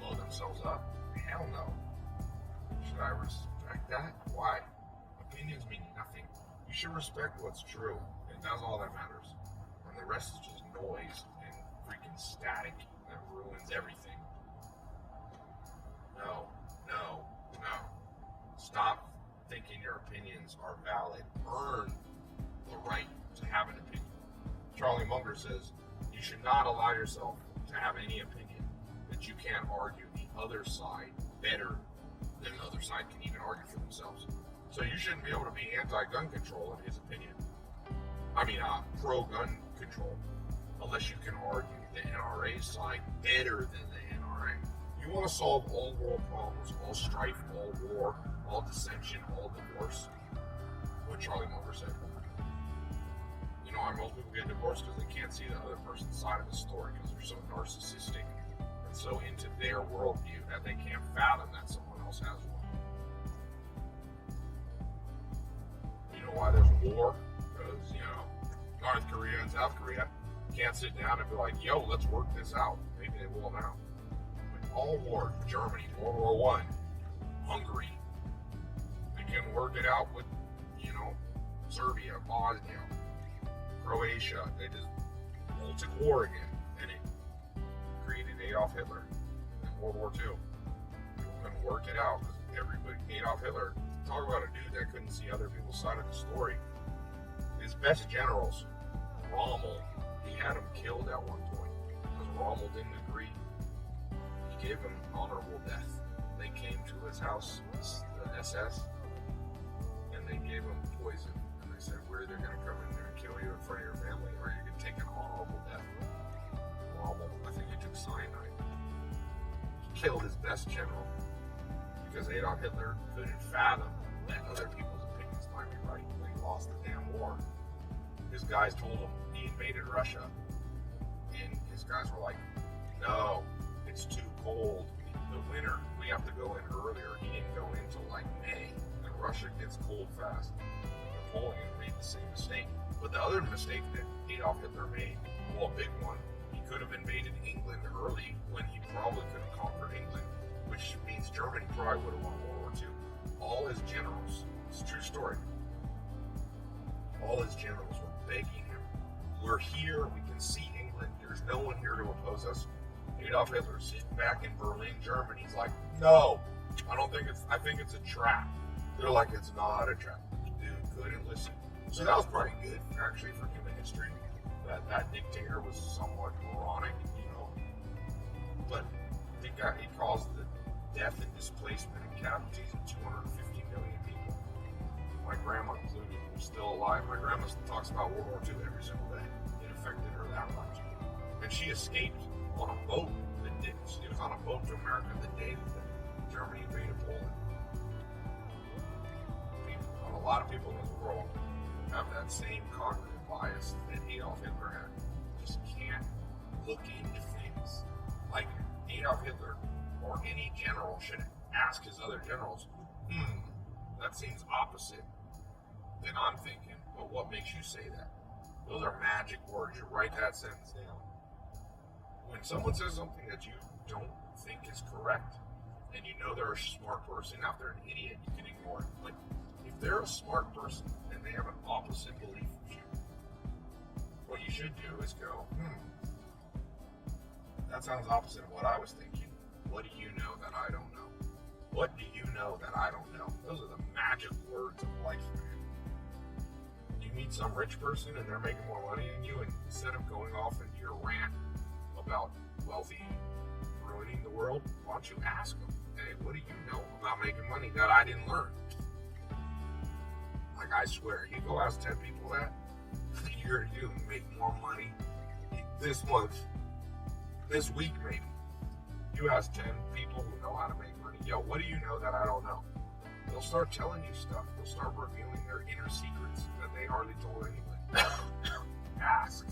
blow themselves up? Hell no. Should I respect that? Why? Opinions mean nothing. You should respect what's true, and that's all that matters. And the rest is just noise and freaking static that ruins everything. No. Stop thinking your opinions are valid. Earn the right to have an opinion. Charlie Munger says, you should not allow yourself to have any opinion that you can't argue the other side better than the other side can even argue for themselves. So you shouldn't be able to be anti-gun control in his opinion. I mean, pro-gun control, unless you can argue the NRA side better than the NRA. You want to solve all world problems, all strife, all war, all dissension, all divorce. What Charlie Munger said. You know why most people get divorced? Because they can't see the other person's side of the story, because they're so narcissistic and so into their worldview that they can't fathom that someone else has one. You know why there's war? Because, North Korea and South Korea can't sit down and be like, yo, let's work this out. Maybe they will now. But all war, Germany, World War I, Hungary, they can work it out with, Serbia, Bosnia, Croatia. They just took war again, and it created Adolf Hitler in World War II. People couldn't work it out because Adolf Hitler, talk about a dude that couldn't see other people's side of the story. His best generals, Rommel, he had him killed at one point because Rommel didn't agree. He gave him honorable death. They came to his house, the SS, and they gave him poison. And they said, we're either going to come in there and kill you in front of your family, or you're going to take an honorable death. Rommel, I think he took cyanide. He killed his best general because Adolf Hitler couldn't fathom that other people's opinions might be right. They lost the damn war. His guys told him he invaded Russia, and his guys were like, no, it's too cold. The winter, we have to go in earlier. He didn't go in till like May, and Russia gets cold fast. Napoleon made the same mistake. But the other mistake that Adolf Hitler made, well, a big one, he could have invaded England early when he probably could have conquered England, which means Germany probably would have won World War II. All his generals, it's a true story, all his generals were begging him, we're here, we can see England, there's no one here to oppose us. Adolf Hitler sitting back in Berlin, Germany, he's like, no, I think it's a trap. They're like, it's not a trap. Dude couldn't listen. So that was pretty good, actually, for human history. That dictator was somewhat moronic, but he caused the death and displacement and casualties of 250 million people. My grandma included, who's still alive. My grandma talks about World War II every single day. It affected her that much. And she escaped on a boat that didn't. She was on a boat to America the day that Germany invaded Poland. A lot of people in this world have that same cognitive bias that Adolf Hitler had. Just can't look into things. Like Adolf Hitler or any general should ask his other generals, that seems opposite than I'm thinking, but what makes you say that? Those are magic words. You write that sentence down. When someone says something that you don't think is correct, and you know they're a smart person, if they're an idiot, you can ignore it. Like, if they're a smart person and they have an opposite belief with you, what you should do is go, that sounds opposite of what I was thinking. What do you know that I don't know? What do you know that I don't know? Those are the magic words of life, man. You meet some rich person and they're making more money than you, and instead of going off into your rant about wealthy ruining the world, why don't you ask them, hey, what do you know about making money that I didn't learn? Like, I swear, you go ask 10 people that, you make more money this month, this week maybe. You ask 10 people who know how to make money, yo, what do you know that I don't know? They'll start telling you stuff. They'll start revealing their inner secrets that they hardly told anyone. Ask,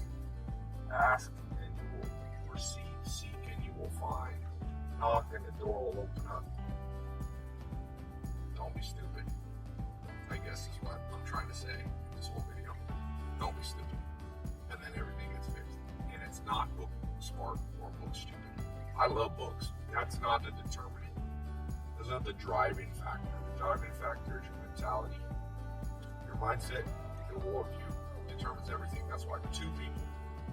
and you will receive. Seek, and you will find. Knock, and the door will open up. Don't be stupid, I guess is what I'm trying to say in this whole video. Don't be stupid, and then everything gets fixed. And it's not book smart or book stupid. I love books. That's not the determinant. That's not the driving factor. The driving factor is your mentality. Your mindset, your worldview determines everything. That's why two people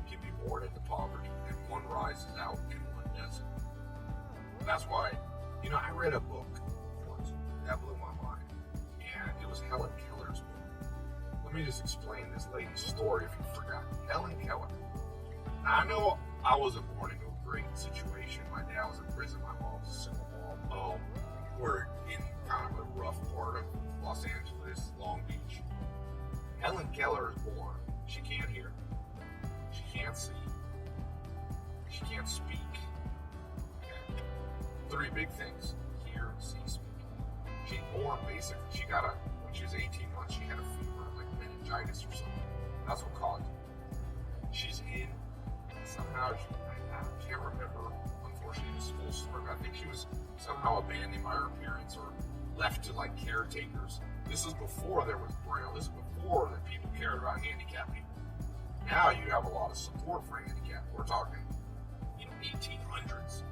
can be born into poverty and one rises out and one doesn't. That's why, I read a book once that blew my mind, and it was Helen Keller's book. Let me just explain this lady's story if you forgot. Helen Keller. Now, I know I wasn't born into a great situation. My dad was in prison, my mom was a single we're in kind of a rough part of Los Angeles, Long Beach. Helen Keller is born. She can't hear. She can't see. She can't speak. Okay. 3 big things: hear, see, speak. She's born basically. When she was 18 months, she had a fever, like meningitis or something. That's what caused it. She's in. Somehow, I can't remember, unfortunately, the full story, but I think she was somehow abandoned by her parents or left to like caretakers. This is before there was Braille. This is before that people cared about handicapped people. Now you have a lot of support for handicapped. We're talking, 1800s.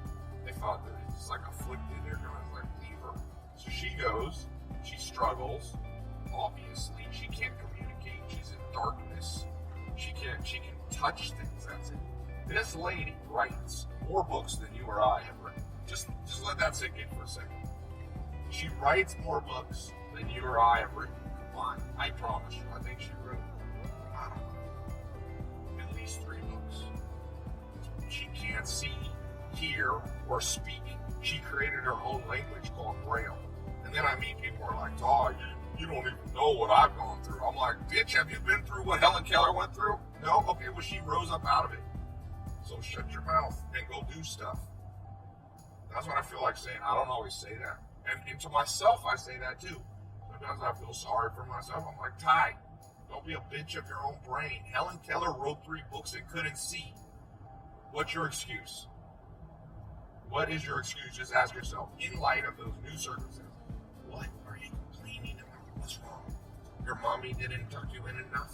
They thought that it's like afflicted. They're gonna like leave her. So she goes. She struggles. Obviously, she can't communicate. She's in darkness. She can touch things. That's it. This lady writes more books than you or I have written. Just let that sink in for a second. She writes more books than you or I have written. Come on, I promise you. I think she wrote, I don't know, at least 3 books. She can't see, hear, or speak. She created her own language called Braille. And then I meet people who are like, oh, you don't even know what I've gone through. I'm like, bitch, have you been through what Helen Keller went through? No? Okay, well, she rose up out of it. So shut your mouth and go do stuff. That's what I feel like saying. I don't always say that. And to myself, I say that too. Sometimes I feel sorry for myself. I'm like, Tai, don't be a bitch of your own brain. Helen Keller wrote 3 books and couldn't see. What's your excuse? What is your excuse? Just ask yourself, in light of those new circumstances, what are you complaining about? What's wrong? Your mommy didn't tuck you in enough?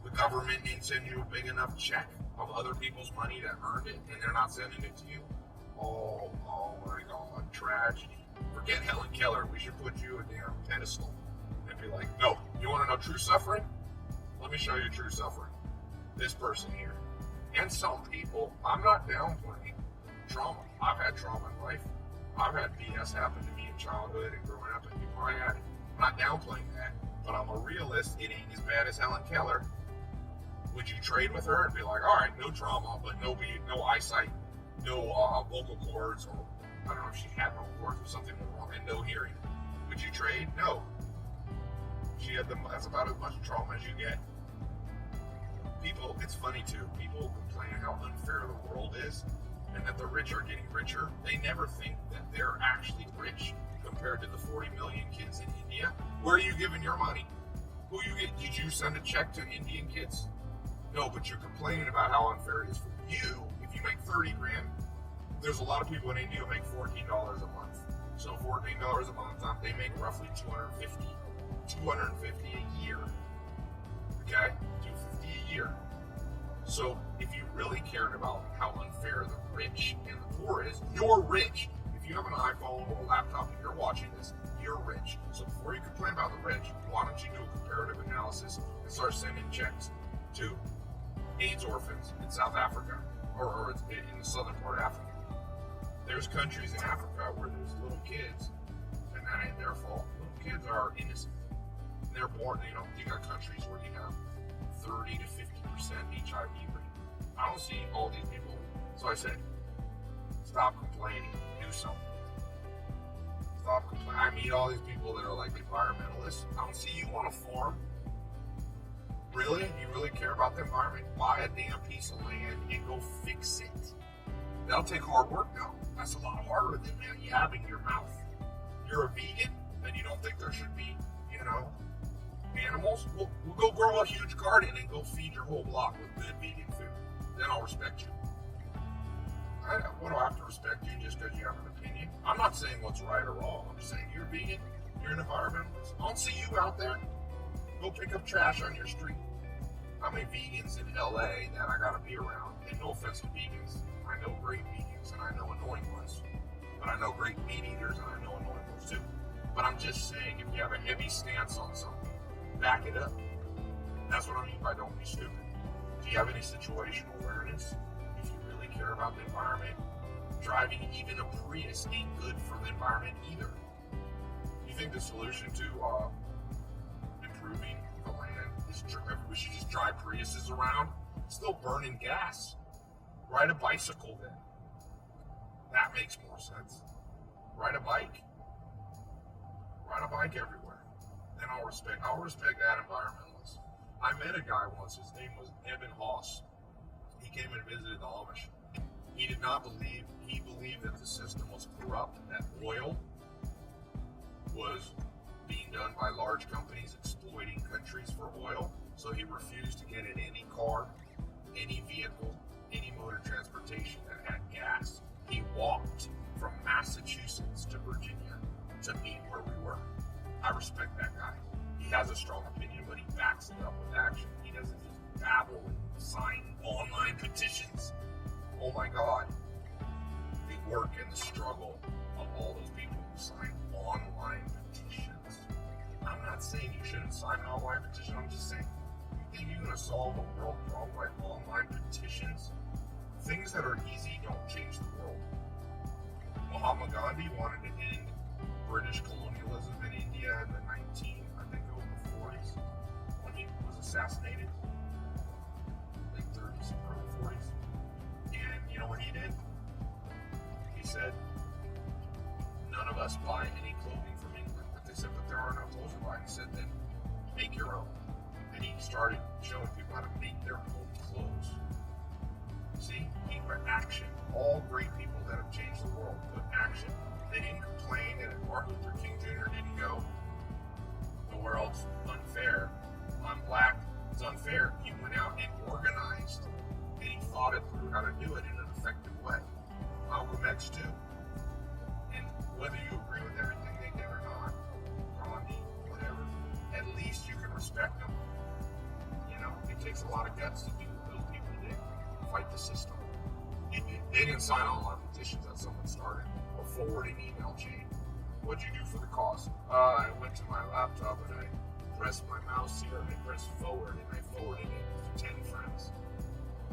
The government didn't send you a big enough check of other people's money that earned it, and they're not sending it to you? Oh my God, tragedy. Forget Helen Keller. We should put you a damn pedestal and be like, no, you want to know true suffering? Let me show you true suffering. This person here. And some people, I'm not downplaying trauma. I've had trauma in life. I've had BS happen to me in childhood and growing up, and you probably had it. I'm not downplaying that, but I'm a realist. It ain't as bad as Helen Keller. Would you trade with her and be like, all right, no trauma, but no eyesight, no vocal cords, or I don't know if she had vocal cords or something wrong, and no hearing? Would you trade? No. She had that's about as much trauma as you get. People, it's funny too, people complain how unfair the world is and that the rich are getting richer. They never think that they're actually rich compared to the 40 million kids in India. Where are you giving your money? Who you get? Did you send a check to Indian kids? No, but you're complaining about how unfair it is for you. If you make 30 grand, there's a lot of people in India who make $14 a month. So $14 a month, they make roughly $250 a year. Okay? $250 a year. So if you really cared about how unfair the rich and the poor is, you're rich. If you have an iPhone or a laptop and you're watching this, you're rich. So before you complain about the rich, why don't you do a comparative analysis and start sending checks to AIDS orphans in South Africa or in the southern part of Africa? There's countries in Africa where there's little kids, and that ain't their fault. Little kids are innocent. They're born, you got countries where you have 30 to 50% HIV rate. I don't see all these people. So I said, stop complaining, do something. Stop complaining. I meet all these people that are like environmentalists. I don't see you on a farm. Really? You really care about the environment? Buy a damn piece of land and go fix it. That'll take hard work though. That's a lot harder than yabbing your mouth. You're a vegan and you don't think there should be, animals? We'll go grow a huge garden and go feed your whole block with good vegan food. Then I'll respect you. What do I have to respect you just because you have an opinion? I'm not saying what's right or wrong. I'm just saying you're vegan, you're an environmentalist. I don't see you out there. Go pick up trash on your street. How many vegans in LA that I gotta be around? And no offense to vegans. I know great vegans and I know annoying ones. But I know great meat eaters and I know annoying ones too. But I'm just saying, if you have a heavy stance on something, back it up. That's what I mean by don't be stupid. Do you have any situational awareness? If you really care about the environment, driving even a Prius ain't good for the environment either. You think the solution to improving the land is we should just drive Priuses around? It's still burning gas. Ride a bicycle then. That makes more sense. Ride a bike. Ride a bike everywhere. Then I'll respect that environmentalist. I met a guy once, his name was Evan Hoss. He came and visited the Amish. He believed that the system was corrupt, that oil was being done by large companies exploiting countries for oil. So he refused to get in any car, any vehicle, any mode of transportation that had gas. He walked from Massachusetts to Virginia to meet where we were. I respect that guy. He has a strong opinion, but he backs it up with action. He doesn't just babble and sign online petitions. Oh my God. The work and the struggle of all those people who sign online petitions. I'm not saying you shouldn't sign an online petition. I'm just saying, you think you're going to solve a world problem by online petitions? Things that are easy don't change the world. Mahatma Gandhi wanted to end British colonialism in India in the 40s when he was assassinated, late 30s, early 40s. And you know what he did? He said, none of us buy any clothing from England. But they said, but there are no clothes to buy. He said, then make your own. And he started showing people how to make their own clothes. See, he put action. All great people that have changed the world put action. They didn't complain, and Martin Luther King Jr. didn't go, the world's unfair, I'm black, it's unfair. He went out and organized, and he thought it through how to do it in an effective way. Malcolm X too. And whether you agree with everything they did or not, Gandhi, whatever, at least you can respect them. You know, it takes a lot of guts to do what those people did, fight the system. They didn't sign online petitions that someone started or forward an email chain. What'd you do for the cause? I went to my laptop and I pressed my mouse here and I pressed forward and I forwarded it to 10 friends.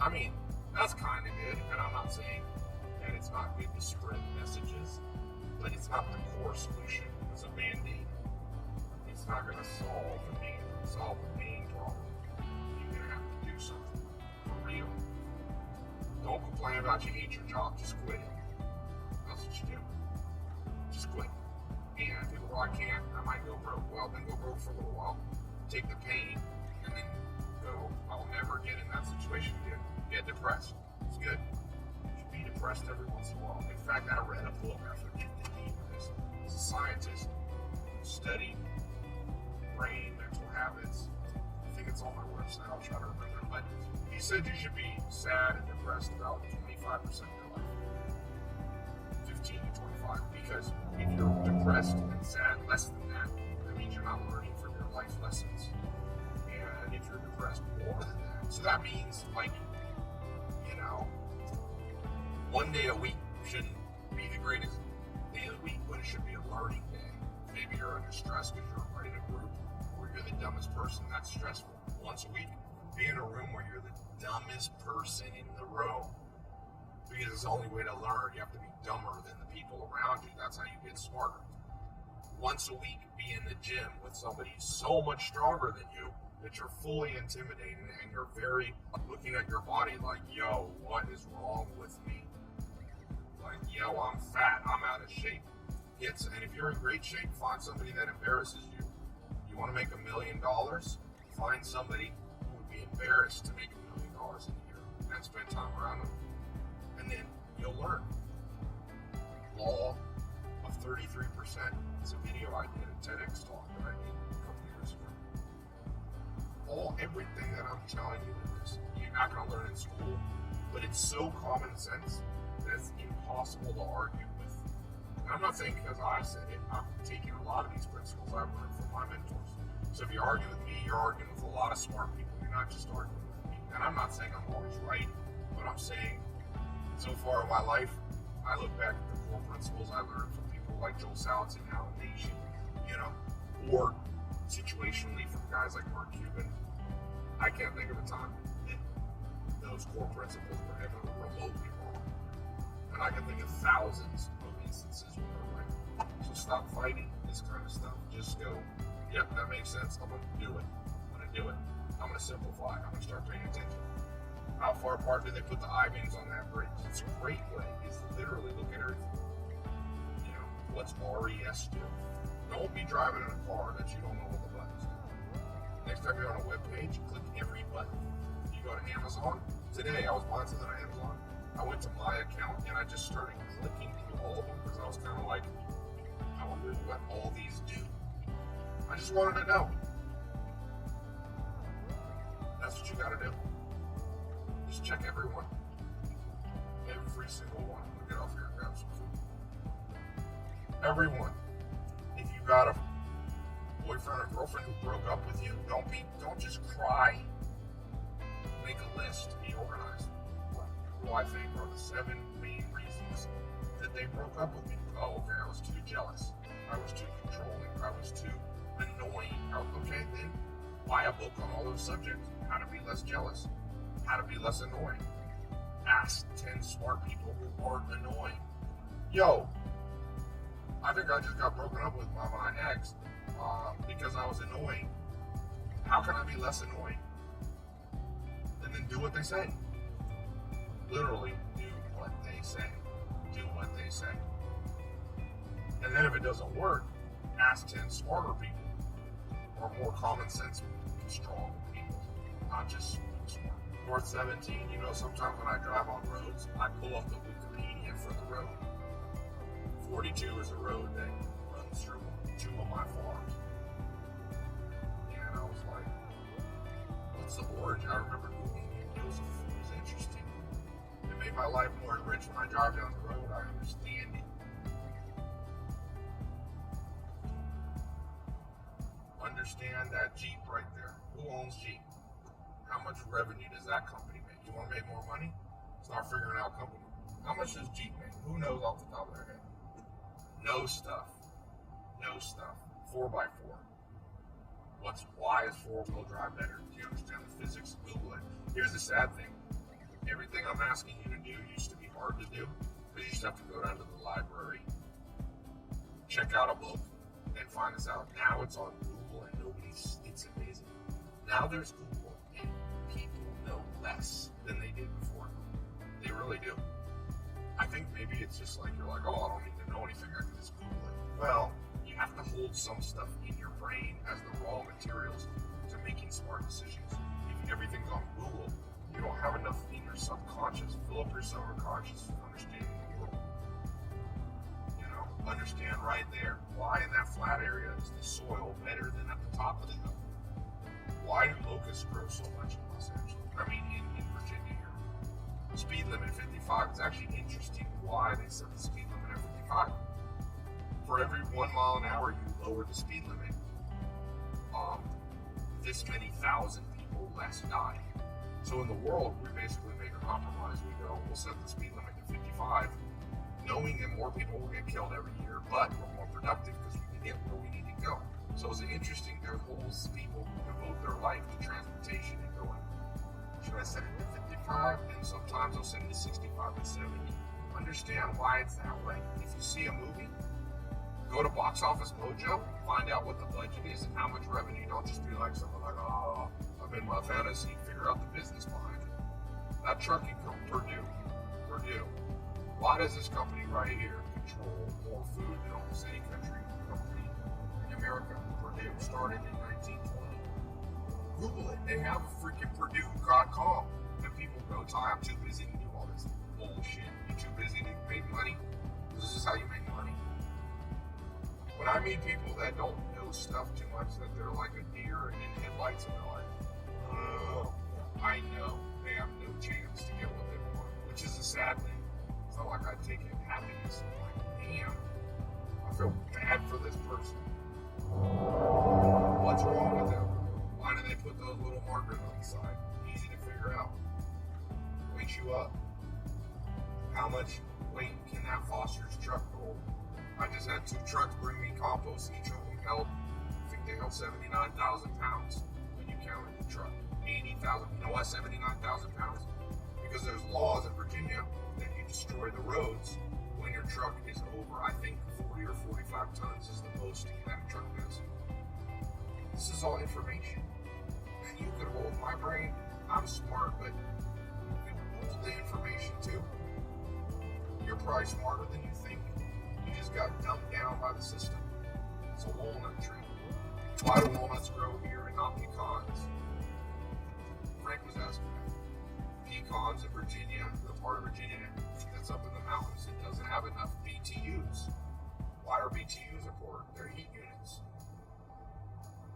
I mean, that's kind of good, and I'm not saying that it's not good to spread messages, but it's not the core solution. It's a band-aid. It's not going to solve the main problem. You're going to have to do something for real. Don't complain about you hate your job, just quit it. That's what you do. Just quit. And people go, I can't, I might go broke. Well, then go broke for a little while. Take the pain, and then go, I'll never get in that situation again. Get depressed. It's good. You should be depressed every once in a while. In fact, I read a book after getting the name of this. He's a scientist who studied brain, mental habits. I think it's on my website. I'll try to remember. But he said you should be sad and depressed about 25% of your life. 15 to 25. Because if you're depressed and sad less than that means you're not learning from your life lessons. And if you're depressed more than that, so that means, like, you know, one day a week shouldn't be the greatest day of the week, but it should be a learning day. Maybe you're under stress because you're in a group where you're the dumbest person. That's stressful. Once a week, be in a room where you're the dumbest person in the room. Because it's the only way to learn. You have to be dumber than the people around you. That's how you get smarter. Once a week, be in the gym with somebody so much stronger than you that you're fully intimidated and you're very looking at your body like, yo, what is wrong with me? Like, yo, I'm fat, I'm out of shape. And if you're in great shape, find somebody that embarrasses you. You want to make $1 million? Find somebody who would be embarrassed to make $1 million in a year and spend time around them. And then you'll learn. Law of 33%. It's a video I did, a TEDx talk that I did a couple years ago. Everything that I'm telling you in this, you're not going to learn in school, but it's so common sense that it's impossible to argue with. And I'm not saying because I said it, I'm taking a lot of these principles I've learned from my mentors. So if you argue with me, you're arguing with a lot of smart people. You're not just arguing with me. And I'm not saying I'm always right, but I'm saying so far in my life, I look back at the core principles I learned from people like Joel Salatin, Alan Nation, you know, or situationally from guys like Mark Cuban. I can't think of a time that those core principles were ever remotely wrong. And I can think of thousands of instances where they're right. So stop fighting this kind of stuff. Just go, yep, that makes sense. I'm going to do it. I'm going to simplify. I'm going to start paying attention. How far apart do they put the I-beams on that bridge? It's a great way. It's literally look at everything. You know, What's RES do? Don't be driving in a car that you don't know what the buttons do. Next time you're on a web page, click every button. You go to Amazon. Today I was buying something on Amazon. I went to my account and I just started clicking through all of them because I was kind of like, I wonder what all these do. I just wanted to know. That's what you got to do. Just check every one. Every single one. We'll get off here and grab some food. Everyone. If you got a boyfriend or girlfriend who broke up with you, don't just cry. Make a list. Be organized. Who I think are the 7 main reasons that they broke up with me. Oh, okay, I was too jealous. I was too controlling. I was too annoying. Okay, then buy a book on all those subjects. How to be less jealous. How to be less annoying. Ask 10 smart people who aren't annoying. Yo, I think I just got broken up with by my ex because I was annoying. How can I be less annoying? And then do what they say. Literally, do what they say. Do what they say. And then if it doesn't work, ask 10 smarter people or more common sense, strong people, not just smart. North 17, sometimes when I drive on roads, I pull up the Wikipedia for the road. 42 is a road that runs through 2 of my farms. And I was like, what's the origin? I remember Googling it. It was interesting. It made my life more rich. When I drive down the road, I understand it. Understand that Jeep right there. Who owns Jeep? How much revenue does that company make? You want to make more money? Start figuring out company. How much does Jeep make? Who knows off the top of their head? No stuff. 4x4. Why is 4-wheel drive better? Do you understand the physics? Google it. Here's the sad thing. Everything I'm asking you to do used to be hard to do, because you used to have to go down to the library, check out a book, and find this out. Now it's on Google and it's amazing. Now there's Google and people know less than they did before Google. They really do. I think maybe it's just like, you're like, oh, I don't need to know anything, I can just Google it. Well, you have to hold some stuff in your brain as the raw materials to making smart decisions. If everything's on Google, you don't have enough in your subconscious. Fill up your subconscious with understanding the world. Understand right there, why in that flat area is the soil better than at the top of the hill? Why do locusts grow so much in Los Angeles? In Virginia here. The speed limit 55 is actually interesting why they set the speed limit at 55. For every 1 mile an hour you lower the speed limit, this many thousand people less die. So in the world, we basically make a compromise. We go, we'll set the speed limit to 55, knowing that more people will get killed every year, but we're more productive because we can get where we need to go. So it's interesting, there's whole people who devote their life to transportation and going, should I set it to 55? And sometimes they'll set it to 65 and 70. Understand why it's that way. If you see a movie, go to Box Office Mojo, find out what the budget is and how much revenue. Don't just be like something like, oh, I'm in my fantasy, figure out the business behind it. That trucking company, Purdue. Why does this company right here control more food than almost any company in America? Purdue started in 1920. Google it. They have a freaking Purdue.com. And people go, Tai, I'm too busy to do all this bullshit. You're too busy to make money? This is how you make money. When I meet people that don't know stuff too much, that they're like a deer in headlights and they're like, oh, I know they have no chance to get what they want, which is a sad thing. It's not like I take it happiness. I'm like, damn, I feel bad for this person. What's wrong with them? Why do they put those little markers on the side? Easy to figure out. Wakes you up. How much weight can that Foster's truck hold? I just had 2 trucks bring me compost. Each of them held, I think they held 79,000 pounds when you counted the truck. 80,000. You know why 79,000 pounds? Because there's laws in Virginia that you destroy the roads when your truck is over, I think 40 or 45 tons is the most that a truck does. This is all information. And you could hold my brain. I'm smart, but you can hold the information too. You're probably smarter than you think. You just just got dumbed down by the system. It's a walnut tree. Why do walnuts grow here and not pecans? Frank was asking that. Pecans in Virginia, the part of Virginia that's up in the mountains, it doesn't have enough BTUs. Why are BTUs important? They're heat units.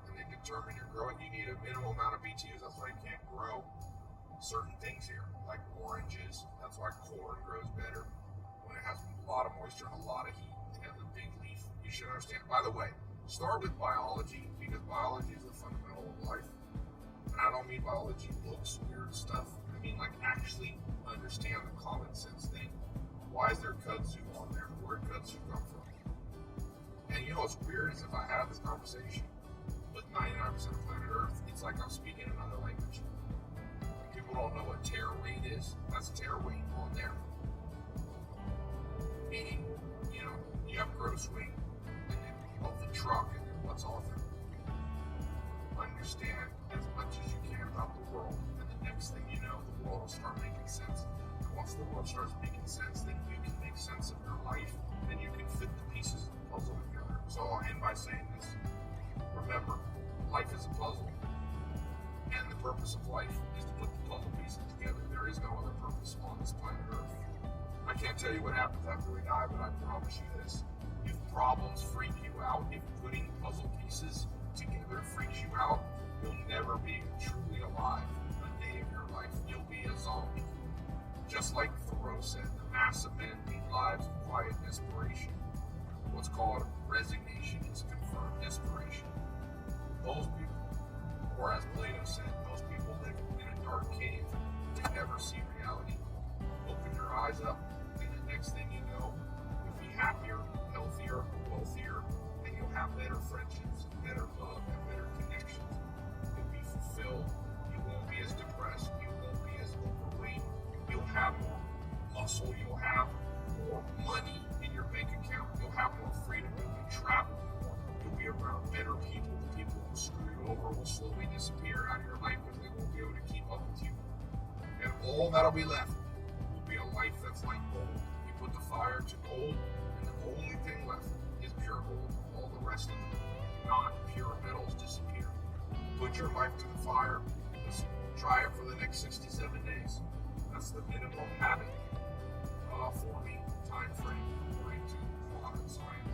And they determine your growing. You need a minimal amount of BTUs. That's why you can't grow certain things here, like oranges. That's why corn grows better when it has a lot of moisture and a lot of heat. It has a big leaf. You should understand. By the way, start with biology, because biology is the fundamental of life. And I don't mean biology books, weird stuff. I mean like actually understand the common sense thing. Why is there kudzu on there? Where did kudzu come from? And you know what's weird is if I have this conversation with 99% of planet Earth, it's like I'm speaking another language. People don't know what tare weight is. That's tare weight on there. Meaning, you know, you have gross weight and then of the truck and then what's off it. Understand as much as you can about the world, and the next thing you know, the world will start making sense. And once the world starts making sense, then you can make sense of your life, and you can fit the pieces of the puzzle together. So I'll end by saying this. Remember, life is a puzzle. And the purpose of life is to put the puzzle pieces together. There is no other purpose on this planet Earth. I can't tell you what happens after we die, but I promise you this. If problems freak you out, if putting puzzle pieces together freaks you out, you'll never be truly alive a day of your life. You'll be a zombie. Just like Thoreau said, the mass of men lead lives of quiet desperation. What's called resignation is confirmed desperation. Those people, or as Plato said, those people live in a dark cave and never see reality. Open your eyes up, and the next thing you know, you'll be happier, healthier, wealthier, and you'll have better friendships, better love, and better connections. You'll be fulfilled. You won't be as depressed. You won't be as overweight. You'll have more muscle. You'll have more money in your bank account. You'll have more freedom. You'll be traveling more. You'll be around better people. The people who screw you over will slowly disappear out of your life because they won't be able to keep up with you. And all that'll be left will be a life that's like gold. You put the fire to gold, and the only thing left is pure gold. All the rest of the non-pure metals disappear. Put your life to the fire. Just try it for the next 67 days. That's the minimum habit for me, time frame, according to modern science.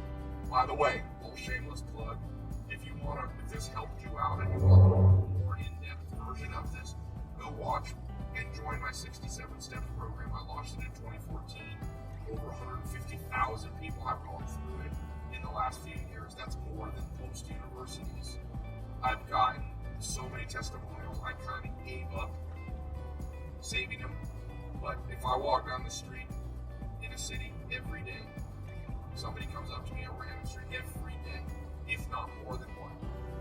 By the way, little shameless plug. If this helped you out and you want a more in-depth version of this, go watch and join my 67 Steps program. I launched it in 2014. Over 150,000 people have gone through it in the last few years. That's more than most universities. I've gotten so many testimonials, I kind of gave up saving them. But if I walk down the street in a city every day, somebody comes up to me at random street every day, if not more than one,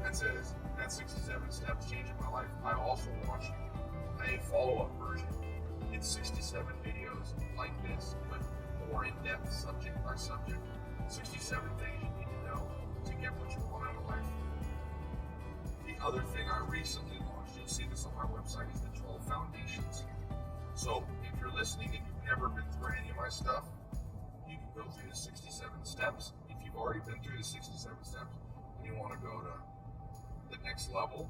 and says, that 67 steps changed my life. I also launched a follow-up version. It's 67 videos like this, but more in-depth, subject by subject. 67 things you need to know to get what you want out of life. The other thing I recently launched, you'll see this on my website, is the 12 Foundations. So if you're listening and you've never been through any of my stuff, you can go through the 67 steps. If you've already been through the 67 steps and you want to go to the next level,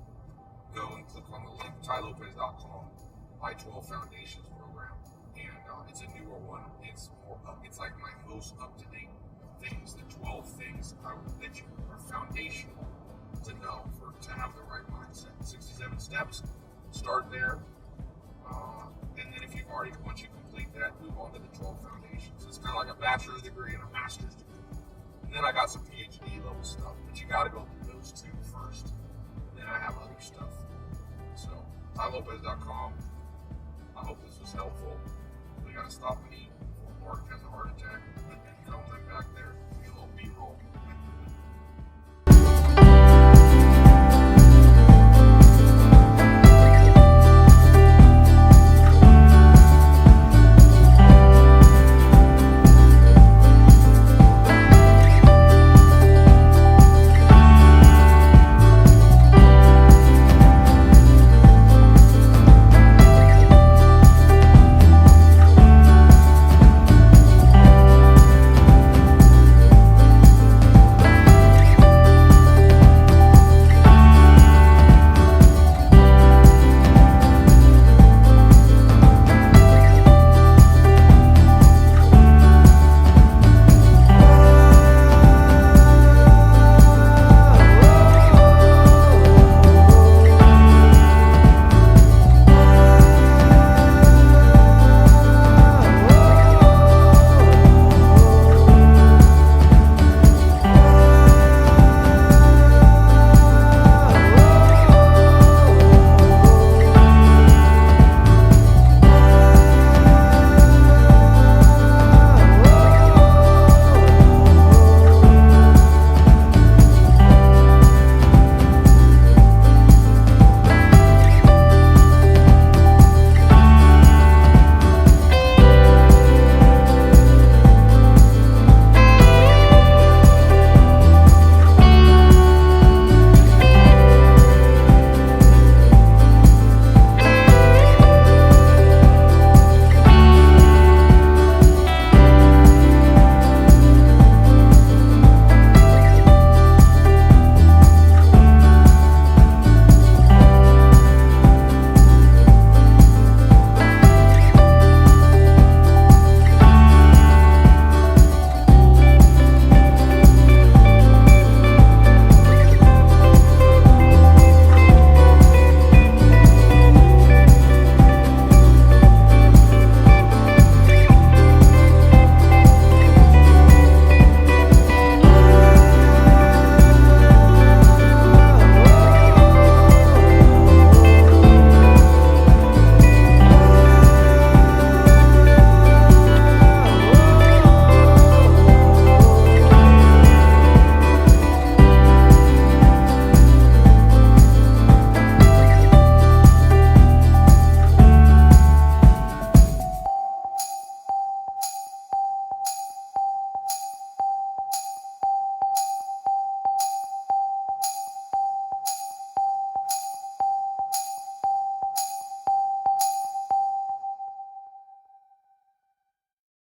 go and click on the link, tailopez.com, my 12 Foundations program. And it's a newer one. It's more it's like my most up-to-date things, the 12 things that you are foundational to know to have the right mindset. 67 steps, start there. And then once you complete that, move on to the 12 Foundations. It's kind of like a bachelor's degree and a master's degree. And then I got some PhD level stuff, but you got to go through those two first. And then I have other stuff. So, tailopez.com. I hope this was helpful. We got to stop and eat before Mark has a heart attack.